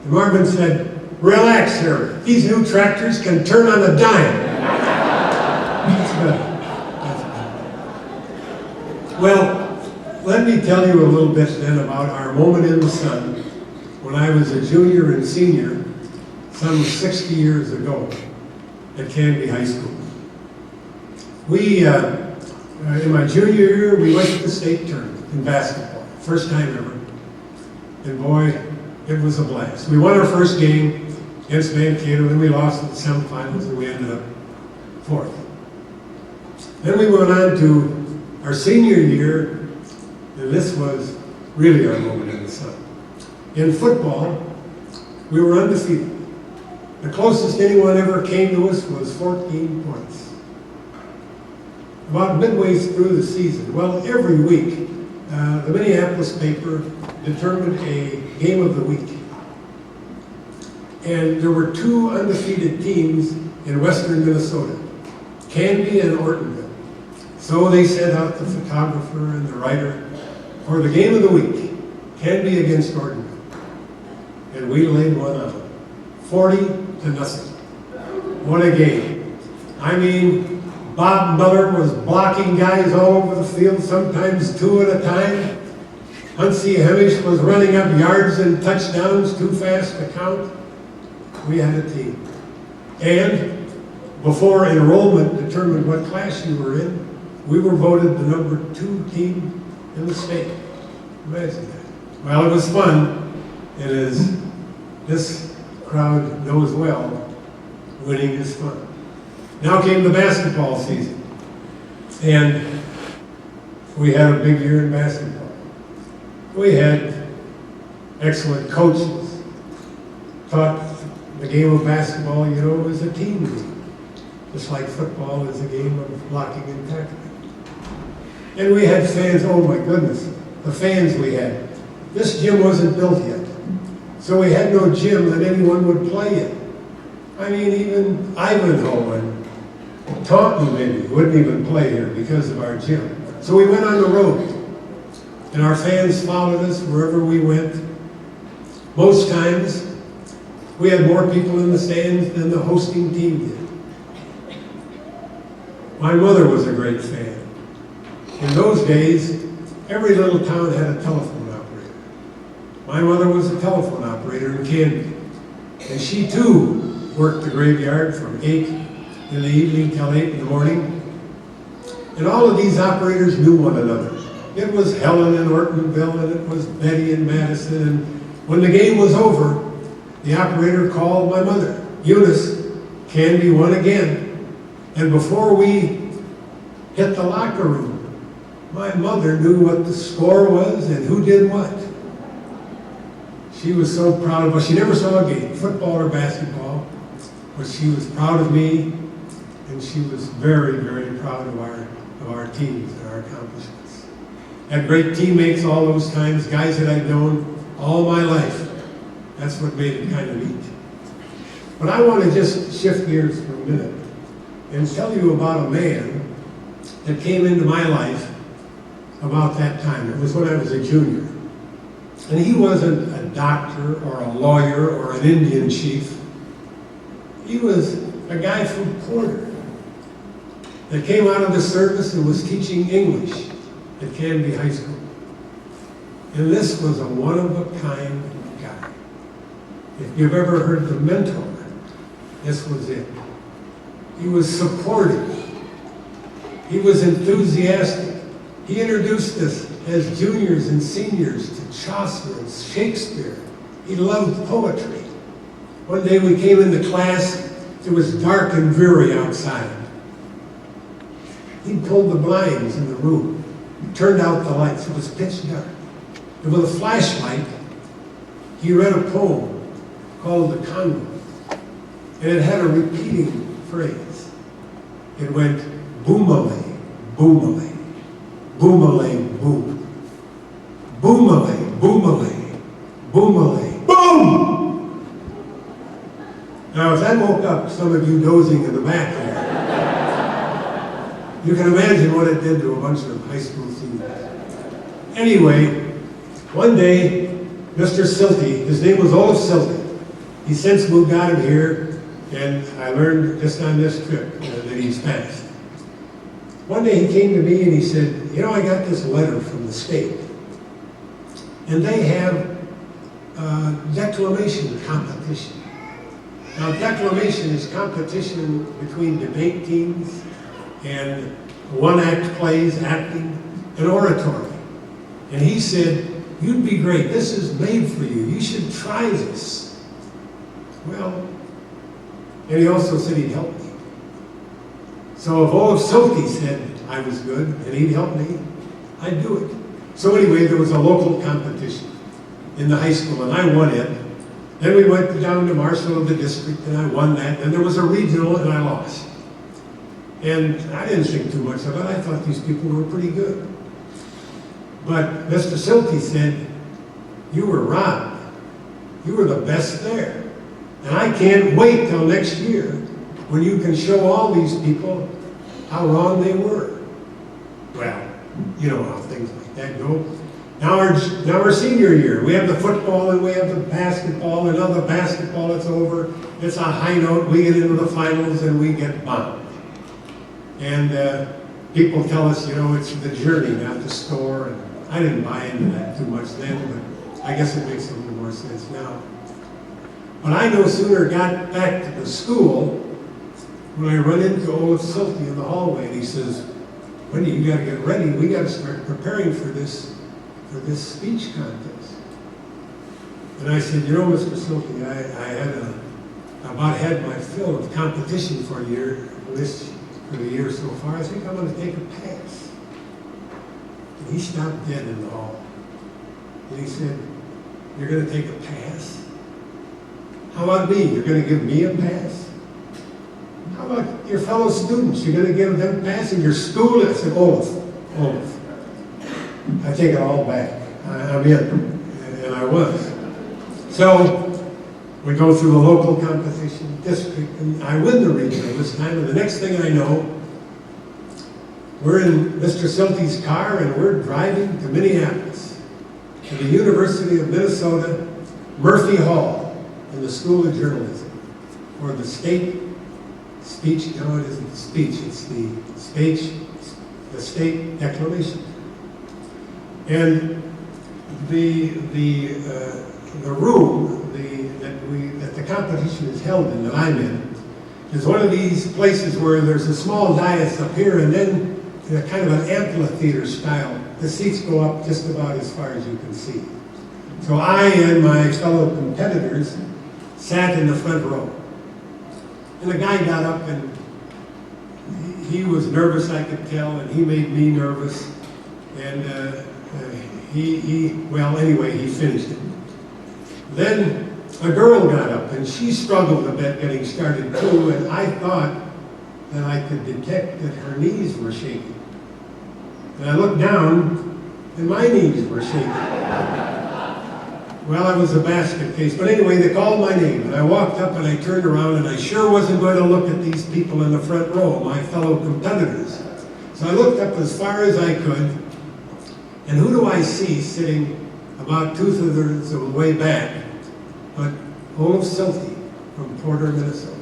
And Marvin said, "Relax, Harry. These new tractors can turn on a dime." That's better. Well, let me tell you a little bit then about our moment in the sun when I was a junior and senior some 60 years ago at Canby High School. We, in my junior year, we went to the state tournament in basketball, first time ever. And boy, it was a blast. We won our first game against Mankato, then we lost in the semifinals, and we ended up fourth. Then we went on to our senior year, and this was really our moment in the sun. In football, we were undefeated. The closest anyone ever came to us was 14 points. About midway through the season, well, every week, the Minneapolis paper determined a game of the week. And there were two undefeated teams in western Minnesota, Canby and Ortonville. So they sent out the photographer and the writer for the game of the week, Canby against Ortonville. And we laid one on them, 40-0. What a game. I mean, Bob Miller was blocking guys all over the field, sometimes two at a time. Huntsy Hemish was running up yards and touchdowns too fast to count. We had a team. And before enrollment determined what class you were in, we were voted the number 2 team in the state. Imagine that. Well, it was fun, and as this crowd knows well, winning is fun. Now came the basketball season, and we had a big year in basketball. We had excellent coaches, taught the game of basketball, you know, is a team game, just like football is a game of blocking and tackling. And we had fans, oh my goodness, the fans we had. This gym wasn't built yet, so we had no gym that anyone would play in. I mean, even Ivanhoe and Taunton maybe wouldn't even play here because of our gym. So we went on the road, and our fans followed us wherever we went. Most times, we had more people in the stands than the hosting team did. My mother was a great fan. In those days, every little town had a telephone operator. My mother was a telephone operator in Canby, and she too worked the graveyard from 8 in the evening till 8 in the morning. And all of these operators knew one another. It was Helen in Ortonville, and it was Betty in Madison, and when the game was over, the operator called my mother, Eunice, Canby won again. And before we hit the locker room, my mother knew what the score was and who did what. She was so proud of us. She never saw a game, football or basketball, but she was proud of me, and she was very, very proud of our teams and our accomplishments. Had great teammates all those times, guys that I'd known all my life. That's what made it kind of neat. But I want to just shift gears for a minute and tell you about a man that came into my life about that time. It was when I was a junior. And he wasn't a doctor or a lawyer or an Indian chief. He was a guy from Porter that came out of the service and was teaching English at Canby High School. And this was a one-of-a-kind guy. If you've ever heard the mentor, this was it. He was supportive. He was enthusiastic. He introduced us as juniors and seniors to Chaucer and Shakespeare. He loved poetry. One day we came into class, it was dark and dreary outside. He pulled the blinds in the room, turned out the lights, it was pitch dark. And with a flashlight, he read a poem called The Congo. And it had a repeating phrase. It went, boom-a-lay, boom-a-lay, boom-a-lay, boom. Boom-a-lay, boom-a-lay, boom-a-lay, boom! Now, if that woke up some of you dozing in the back there, you can imagine what it did to a bunch of high school seniors. Anyway, one day, Mr. Silty, his name was Olaf Silty. He since moved out of here, and I learned just on this trip that he's passed. One day he came to me and he said, you know, I got this letter from the state, and they have a declamation competition. Now, declamation is competition between debate teams and one-act plays, acting, and oratory. And he said, "You'd be great. This is made for you. You should try this." Well, and he also said he'd help me. So if Olaf Silke said I was good and he'd help me, I'd do it. So anyway, there was a local competition in the high school, and I won it. Then we went down to Marshall of the district, and I won that. And there was a regional, and I lost. And I didn't think too much of it. I thought these people were pretty good. But Mr. Silke said, "You were robbed. You were the best there. And I can't wait till next year when you can show all these people how wrong they were." Well, you know how things like that go. Now our senior year, we have the football and we have the basketball, and on the basketball it's over. It's a high note. We get into the finals and we get bombed. And people tell us, you know, it's the journey, not the score. And I didn't buy into that too much then, but I guess it makes a little more sense now. But I no sooner got back to the school when I run into Olaf Silke in the hallway, and he says, "Wendy, you got to get ready. We got to start preparing for this speech contest." And I said, "You know, Mr. Silke, I had had my fill of competition for the year so far. I think I'm going to take a pass." And he stopped dead in the hall. And he said, "You're going to take a pass? How about me? You're going to give me a pass? How about your fellow students? You're going to give them a pass in your school?" I said, Olaf, I take it all back. I'm in. And I was. So we go through the local competition, district, and I win the regional this time. And the next thing I know, we're in Mr. Silke's car and we're driving to Minneapolis, to the University of Minnesota, Murphy Hall, in the School of Journalism, for the state speech. No, it isn't the speech, it's the state declaration. And the room that the competition is held in, that I'm in, is one of these places where there's a small dais up here, and then in a kind of an amphitheater style, the seats go up just about as far as you can see. So I and my fellow competitors sat in the front row. And the guy got up, and he was nervous, I could tell, and he made me nervous. And well, anyway, he finished it. Then a girl got up, and she struggled a bit getting started too, and I thought that I could detect that her knees were shaking. And I looked down, and my knees were shaking. Well, I was a basket case. But anyway, they called my name, and I walked up and I turned around, and I sure wasn't going to look at these people in the front row, my fellow competitors. So I looked up as far as I could, and who do I see sitting about 2/3 of the way back but Olaf Silke from Porter, Minnesota.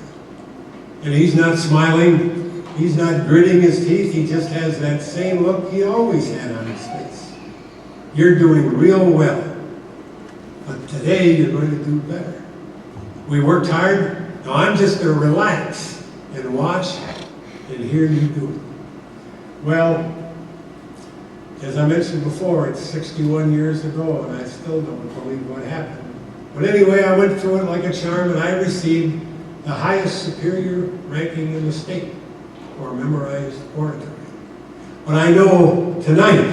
And he's not smiling, he's not gritting his teeth, he just has that same look he always had on his face. You're doing real well. But today you're going to do better. We worked hard. Now I'm just going to relax and watch and hear you do it. Well, as I mentioned before, it's 61 years ago, and I still don't believe what happened. But anyway, I went through it like a charm, and I received the highest superior ranking in the state for memorized oratory. But I know tonight,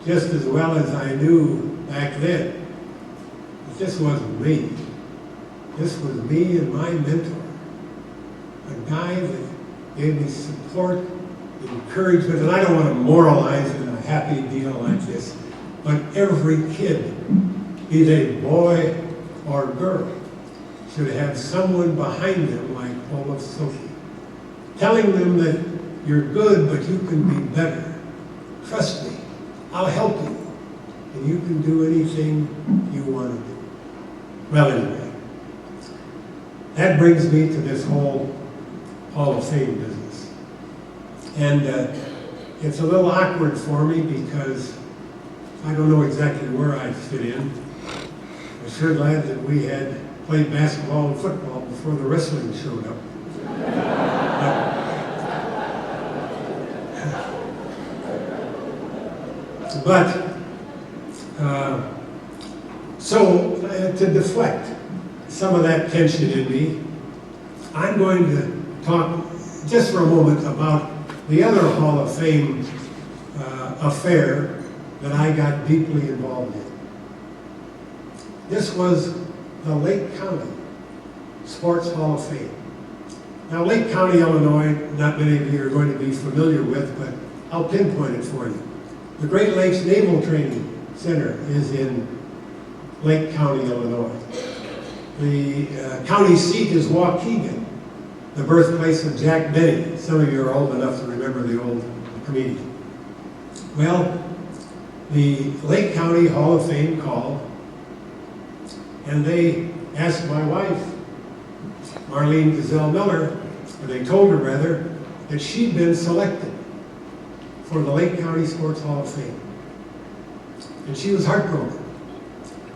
just as well as I knew back then, that this wasn't me. This was me and my mentor. A guy that gave me support, encouragement, and I don't want to moralize in a happy deal like this, but every kid, be they boy or girl, should have someone behind them like Olaf Silke, telling them that you're good, but you can be better. Trust me, I'll help you, and you can do anything you want to do. Well, anyway, that brings me to this whole Hall of Fame business. And it's a little awkward for me because I don't know exactly where I fit in. I'm sure glad that we had played basketball and football before the wrestling showed up. To deflect some of that tension in me, I'm going to talk just for a moment about the other Hall of Fame affair that I got deeply involved in. This was the Lake County Sports Hall of Fame. Now, Lake County, Illinois, not many of you are going to be familiar with, but I'll pinpoint it for you. The Great Lakes Naval Training Center is in Lake County, Illinois. The county seat is Waukegan, the birthplace of Jack Benny. Some of you are old enough to remember the old comedian. Well, the Lake County Hall of Fame called, and they asked my wife, Marlene Gazelle Miller, or they told her rather, that she'd been selected for the Lake County Sports Hall of Fame. And she was heartbroken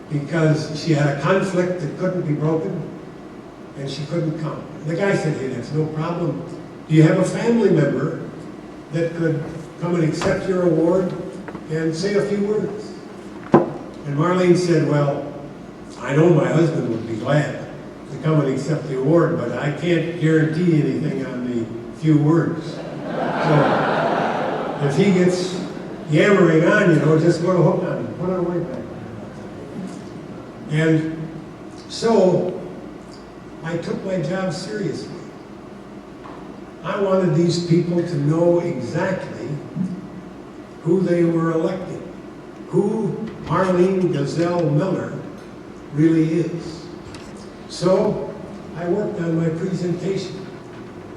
because she had a conflict that couldn't be broken and she couldn't come. And the guy said, hey, that's no problem. Do you have a family member that could come and accept your award and say a few words? And Marlene said, well, I know my husband would be glad to come and accept the award, but I can't guarantee anything on the few words. So if he gets yammering on, just go to hook on him, put on a way back. And so I took my job seriously. I wanted these people to know exactly who they were electing, who Marlene Gazelle Miller really is. So I worked on my presentation.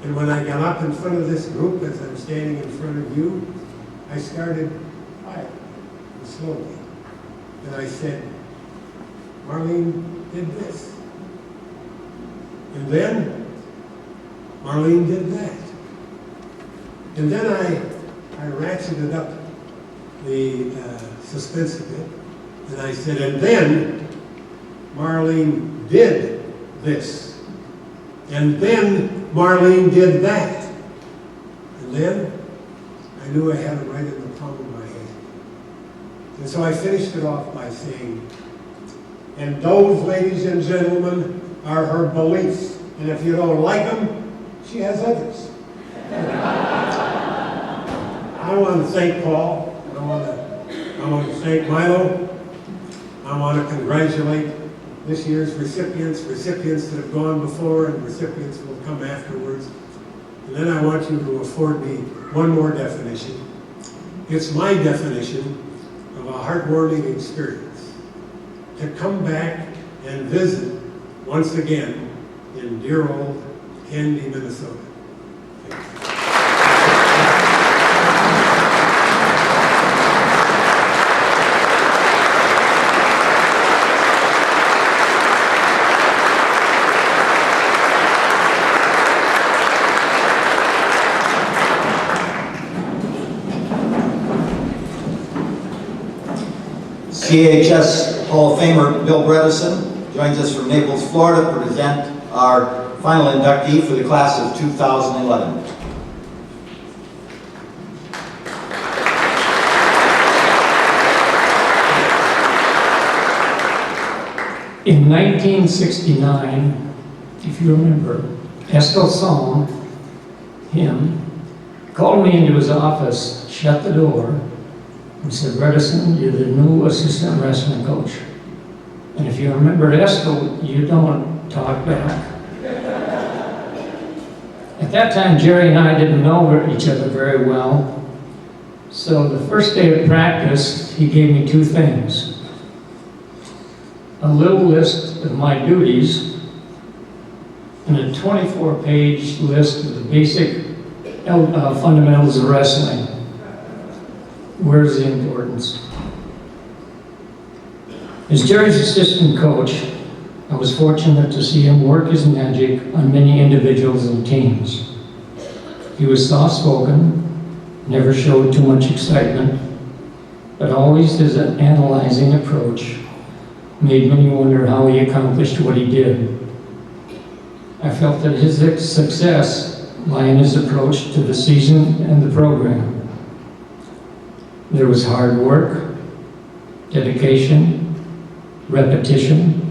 And when I got up in front of this group, as I'm standing in front of you, I started quietly and slowly. And I said, Marlene did this. And then Marlene did that. And then I ratcheted up the suspense a bit. And I said, and then Marlene did this. And then Marlene did that. And then I knew I had it right in the palm of my hand. And so I finished it off by saying, and those, ladies and gentlemen, are her beliefs. And if you don't like them, she has others. I want to thank Paul. I want to thank Milo. I want to congratulate this year's recipients that have gone before, and recipients will come afterwards. And then I want you to afford me one more definition. It's my definition of a heartwarming experience to come back and visit once again in dear old Canby, Minnesota. CHS Hall of Famer Bill Reticent joins us from Naples, Florida to present our final inductee for the class of 2011. In 1969, if you remember, Estel Song, him, called me into his office, shut the door, and said, Reticent, you're the new assistant wrestling coach. And if you remember Estel, you don't talk back. At that time, Gerry and I didn't know each other very well. So the first day of practice, he gave me two things. A little list of my duties and a 24-page list of the basic fundamentals of wrestling. Where's the importance? As Gerry's assistant coach, I was fortunate to see him work his magic on many individuals and teams. He was soft-spoken, never showed too much excitement, but always his analyzing approach made many wonder how he accomplished what he did. I felt that his success lay in his approach to the season and the program. There was hard work, dedication, repetition,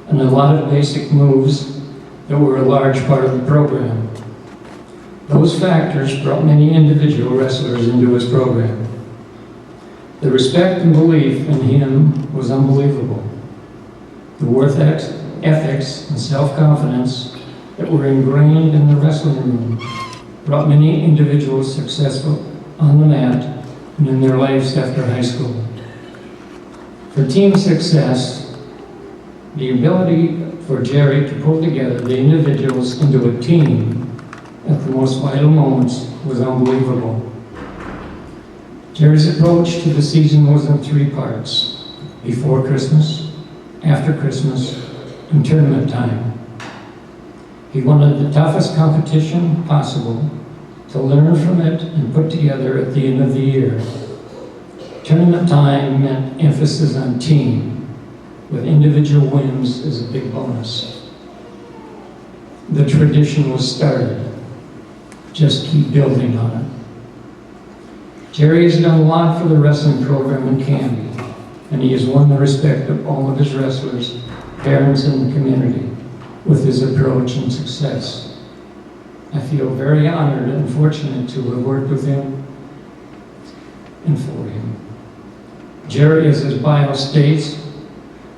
and a lot of basic moves that were a large part of the program. Those factors brought many individual wrestlers into his program. The respect and belief in him was unbelievable. The work ethics and self-confidence that were ingrained in the wrestling room brought many individuals successful on the mat and in their lives after high school. For team success, the ability for Gerry to pull together the individuals into a team at the most vital moments was unbelievable. Gerry's approach to the season was in 3 parts: before Christmas, after Christmas, and tournament time. He wanted the toughest competition possible to learn from it and put together at the end of the year. Tournament time meant emphasis on team, with individual wins as a big bonus. The tradition was started. Just keep building on it. Gerry has done a lot for the wrestling program in Canby, and he has won the respect of all of his wrestlers, parents, and the community with his approach and success. I feel very honored and fortunate to have worked with him and for him. Gerry, as his bio states,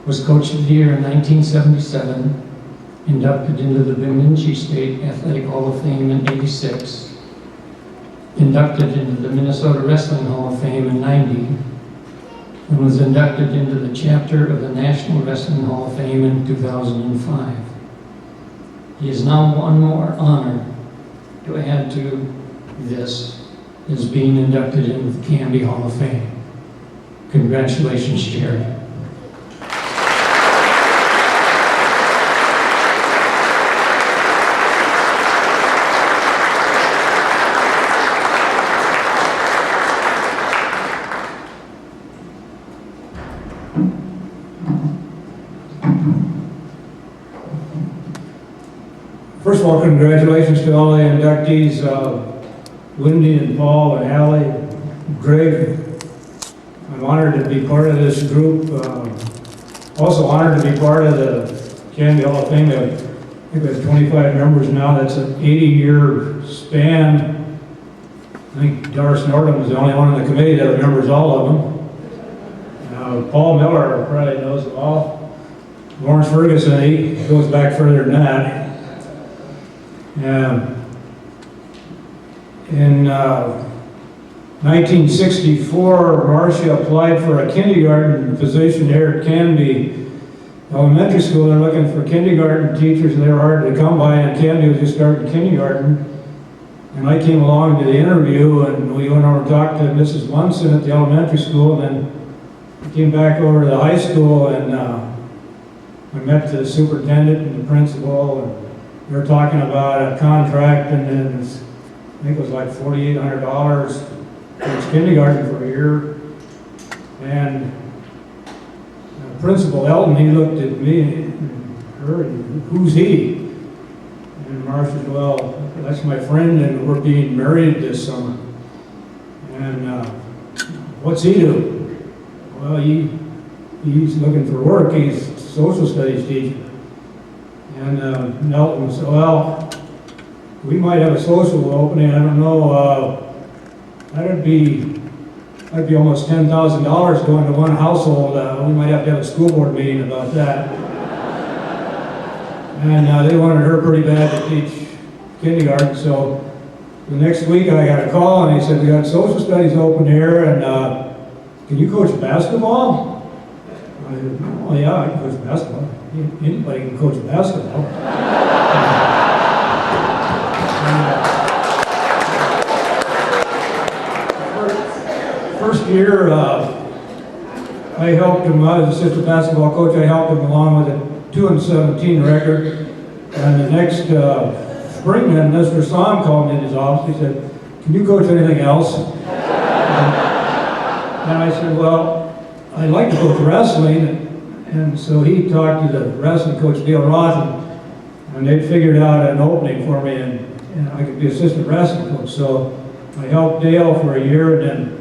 was Coach of the Year in 1977, inducted into the Bemidji State Athletic Hall of Fame in '86, inducted into the Minnesota Wrestling Hall of Fame in '90, and was inducted into the chapter of the National Wrestling Hall of Fame in 2005. He is now one more honor to add to this, is being inducted into the Canby Hall of Fame. Congratulations, Gerry. First of all, congratulations to all the inductees, Wendy and Paul and Allie, Gregg. I'm honored to be part of this group. Also honored to be part of the Canby Hall of Fame. I think we have 25 members now. That's an 80-year span. I think Doris Nordham is the only one on the committee that remembers all of them. Paul Miller probably knows them all. Lawrence Ferguson, he goes back further than that. In 1964, Marcia applied for a kindergarten position here at Canby Elementary School. They're looking for kindergarten teachers, and they were hard to come by, and Canby was just starting kindergarten. And I came along to the interview, and we went over and talked to Mrs. Munson at the elementary school, and then we came back over to the high school, and I met the superintendent and the principal, and they were talking about a contract, and then I think it was like $4,800 for each kindergarten for a year. And Principal Elton, he looked at me and her, who's he? And Marcia said, well, that's my friend, and we're being married this summer. And what's he do? Well, he's looking for work. He's a social studies teacher. And Nelton said, well, we might have a social opening, I don't know, that'd be almost $10,000 going to one household. We might have to have a school board meeting about that. And they wanted her pretty bad to teach kindergarten, so the next week I got a call and he said, we got social studies open here, and can you coach basketball? I said, oh yeah, I can coach basketball. Anybody can coach basketball. First year, I helped him, I was assistant basketball coach, I helped him along with a 2-17 record. And the next spring, then Mr. Son called me in his office, he said, can you coach anything else? And I said, well, I'd like to coach wrestling. And so he talked to the wrestling coach, Dale Roth, and they figured out an opening for me, and I could be assistant wrestling coach. So I helped Dale for a year, and then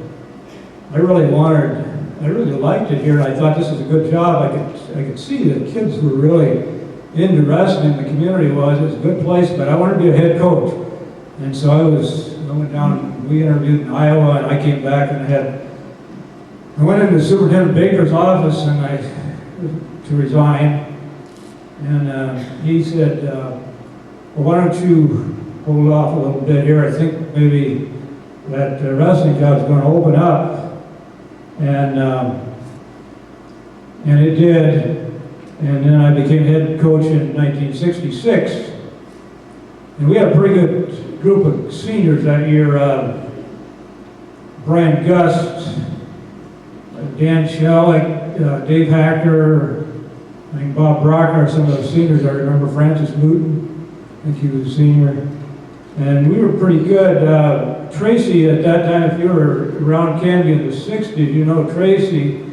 I really liked it here, and I thought this was a good job. I could see that kids were really into wrestling. The community it was a good place, but I wanted to be a head coach. And so I went down, and we interviewed in Iowa, and I came back and I went into Superintendent Baker's office to resign. And he said, well, why don't you hold off a little bit here? I think maybe that wrestling job is going to open up. And it did. And then I became head coach in 1966. And we had a pretty good group of seniors that year. Brian Gust, Dan Shellick, Dave Hacker, I think Bob Brocker, some of those seniors. I remember Francis Newton, I think he was a senior. And we were pretty good. Tracy, at that time, if you were around Canby in the 60s, you know Tracy,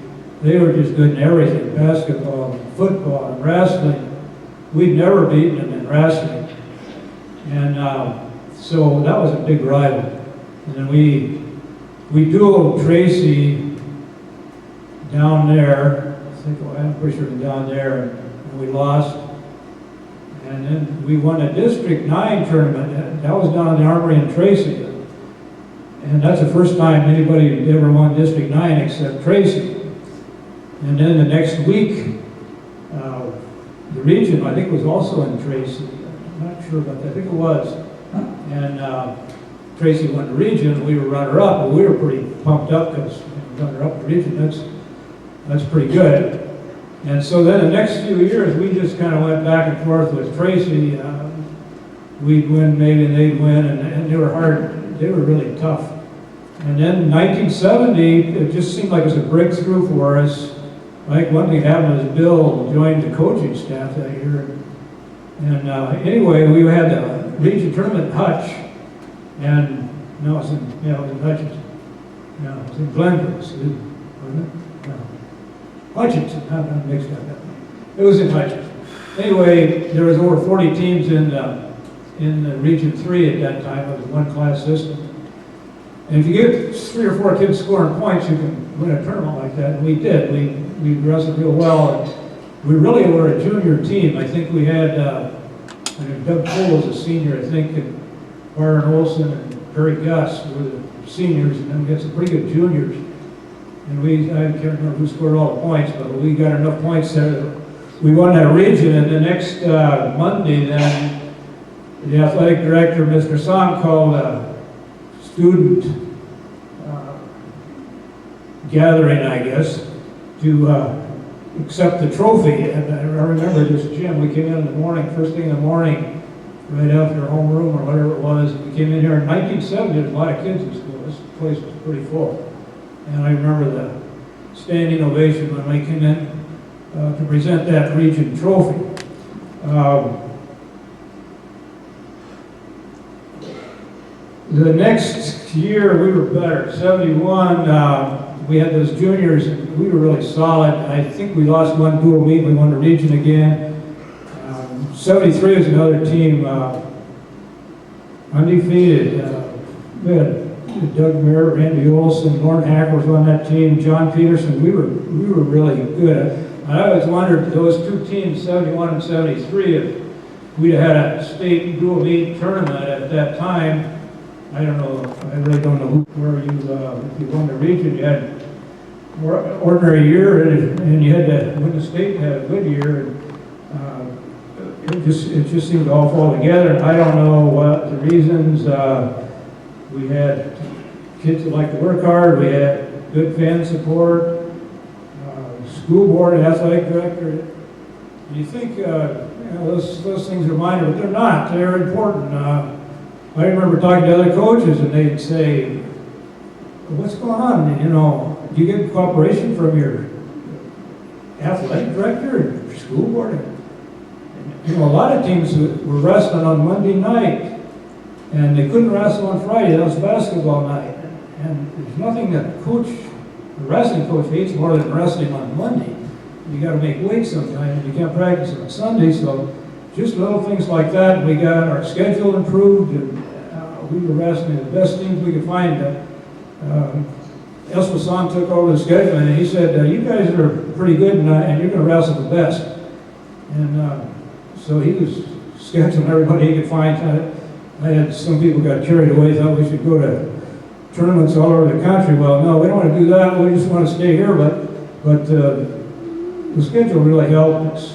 they were just good in everything, basketball, football, and wrestling. We'd never beaten them in wrestling. And so that was a big rival. And then we dueled Tracy down there. I'm pretty sure down there, and we lost. And then we won a District 9 tournament. That was down in the Armory in Tracy. And that's the first time anybody ever won District 9 except Tracy. And then the next week, the region, I think, was also in Tracy. I'm not sure about that. I think it was. And Tracy won the region. We were runner-up, but we were pretty pumped up because runner-up the region, that's pretty good. And so then the next few years, we just kind of went back and forth with Tracy. We'd win maybe, and they'd win, and they were hard. They were really tough. And then in 1970, it just seemed like it was a breakthrough for us. I think one thing that happened was Bill joined the coaching staff that year. And anyway, we had the region tournament in Hutch, and no, it was in Hutchinson. No, it was in Glenville, wasn't it? No. Hutchinson, I'm mixed up. It was in Hutchinson. Anyway, there was over 40 teams in Region 3 at that time. It was a one-class system. And if you get 3 or 4 kids scoring points, you can win a tournament like that. And we did. We wrestled real well. And we really were a junior team. I think we had Doug Cole was a senior, I think, and Byron Olson and Perry Gus were the seniors, and then we had some pretty good juniors. And I can't remember who scored all the points, but we got enough points that we won that region. And the next Monday, then, the athletic director, Mr. Song, called a student gathering, I guess, to accept the trophy. And I remember this gym. We came in the morning, first thing in the morning, right after homeroom or whatever it was. We came in here in 1970. There was a lot of kids in school. This place was pretty full. And I remember the standing ovation when we came in to present that region trophy. The next year we were better. 71, we had those juniors, and we were really solid. I think we lost one dual meet. We won the region again. 73 was another team, undefeated. We had Doug Merritt, Randy Olson, Lauren Hacker was on that team, John Peterson. We were really good. I always wondered, those two teams, 71 and 73, if we'd have had a state dual meet tournament at that time. I don't know, I really don't know where if you won the region, you had an ordinary year, and you had to win the state and have a good year. And, it just seemed to all fall together. And I don't know what the reasons. We had kids that liked to work hard. We had good fan support. School board and athletic director. You think those things are minor, but they're not. They're important. I remember talking to other coaches, and they'd say, "What's going on? Do you get cooperation from your athletic director and your school board?" And, a lot of teams were wrestling on Monday night, and they couldn't wrestle on Friday. That was basketball night. And there's nothing that the wrestling coach hates more than wrestling on Monday. You got to make weight sometimes, and you can't practice on Sunday. So just little things like that. We got our schedule improved, and we were wrestling the best teams we could find. Esposson took over the scheduling, and he said, you guys are pretty good, and you're going to wrestle the best. And so he was scheduling everybody he could find. I had some people got carried away, thought we should go to tournaments all over the country. Well, no, we don't want to do that. We just want to stay here. But the schedule really helped.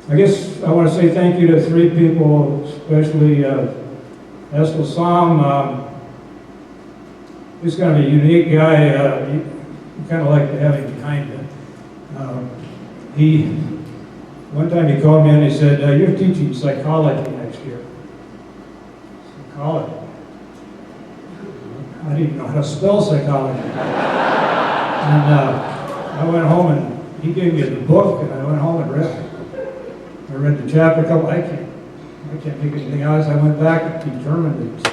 I guess I want to say thank you to 3 people, especially Esposson. He's kind of a unique guy. You kind of like to have him behind you. One time he called me and he said, you're teaching psychology next year. Psychology? I didn't even know how to spell psychology. And I went home and he gave me the book, and I went home and read it. I read the chapter a couple. I can't make anything out. As I went back determined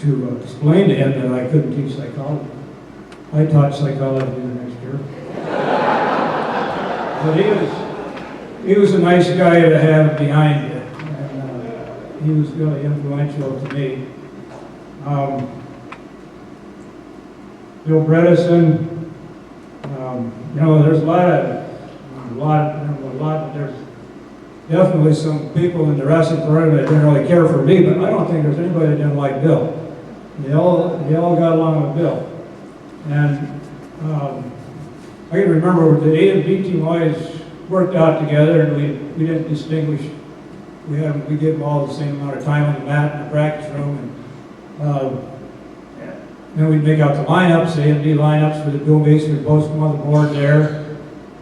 to explain to him that I couldn't teach psychology. I taught psychology the next year. But he was a nice guy to have behind you, and he was really influential to me. Bill Reticent, there's a lot, there's definitely some people in the wrestling program that didn't really care for me, but I don't think there's anybody that didn't like Bill. They all got along with Bill. And I can remember the A and B team always worked out together, and we didn't distinguish. We gave them all the same amount of time on the mat in the practice room, and then we'd make out the lineups, A and B lineups for the dual base. We'd post them on the board there,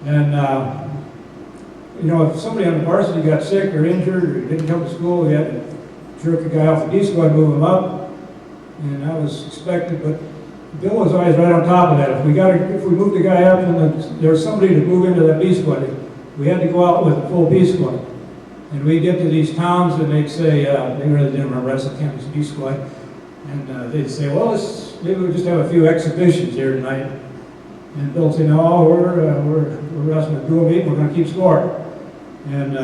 and if somebody on the varsity got sick or injured or didn't come to school, we had to jerk a guy off the D squad and move him up, and that was expected. But Bill was always right on top of that. If we moved the guy up and there was somebody to move into that B squad, we had to go out with a full B squad. And we'd get to these towns and they'd say, they really didn't remember wrestling campus B squad, and they'd say, well, maybe we'll just have a few exhibitions here tonight. And Bill would say, no, we're wrestling a dual meet, we're going to keep score. And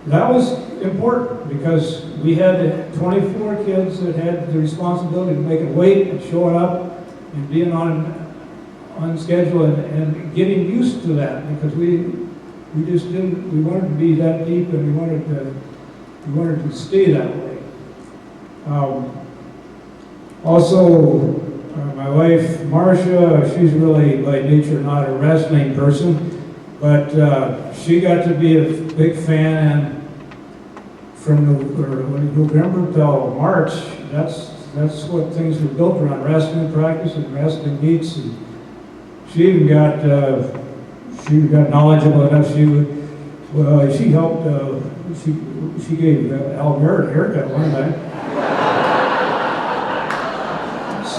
that was important because we had 24 kids that had the responsibility of making weight and showing up and being on schedule and getting used to that, because we wanted to be that deep, and we wanted to stay that way. Also, my wife Marcia, she's really by nature not a wrestling person, but she got to be a big fan, and from November till March, that's what things were built around: wrestling practice and wrestling meets. And she even got knowledgeable enough. She helped. She gave Al Merritt a haircut one time.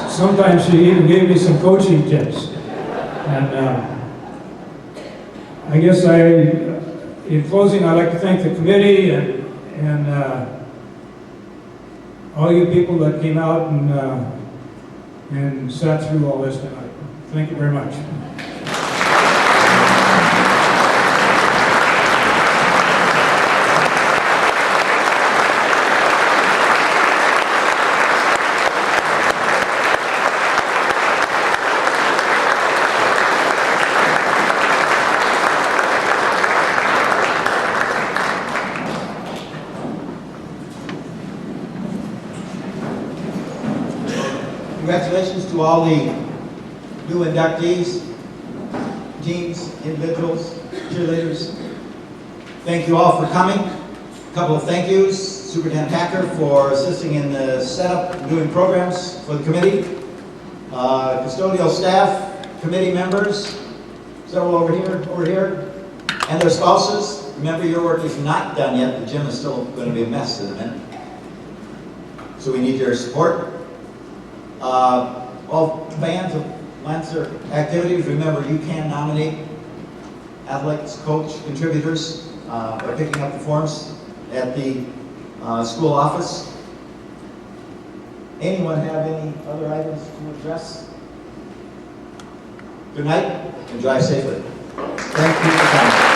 Sometimes she even gave me some coaching tips. And I guess in closing, I'd like to thank the committee and all you people that came out and sat through all this tonight. Thank you very much. Congratulations to all the new inductees, teams, individuals, cheerleaders. Thank you all for coming. A couple of thank yous. Superintendent Hacker for assisting in the setup and doing programs for the committee. Custodial staff, committee members, several over here, and their spouses. Remember, your work is not done yet. The gym is still going to be a mess in a minute. So we need your support. All fans of Lancer activities, remember you can nominate athletes, coach, contributors by picking up the forms at the school office. Anyone have any other items to address? Good night and drive safely. Thank you for coming.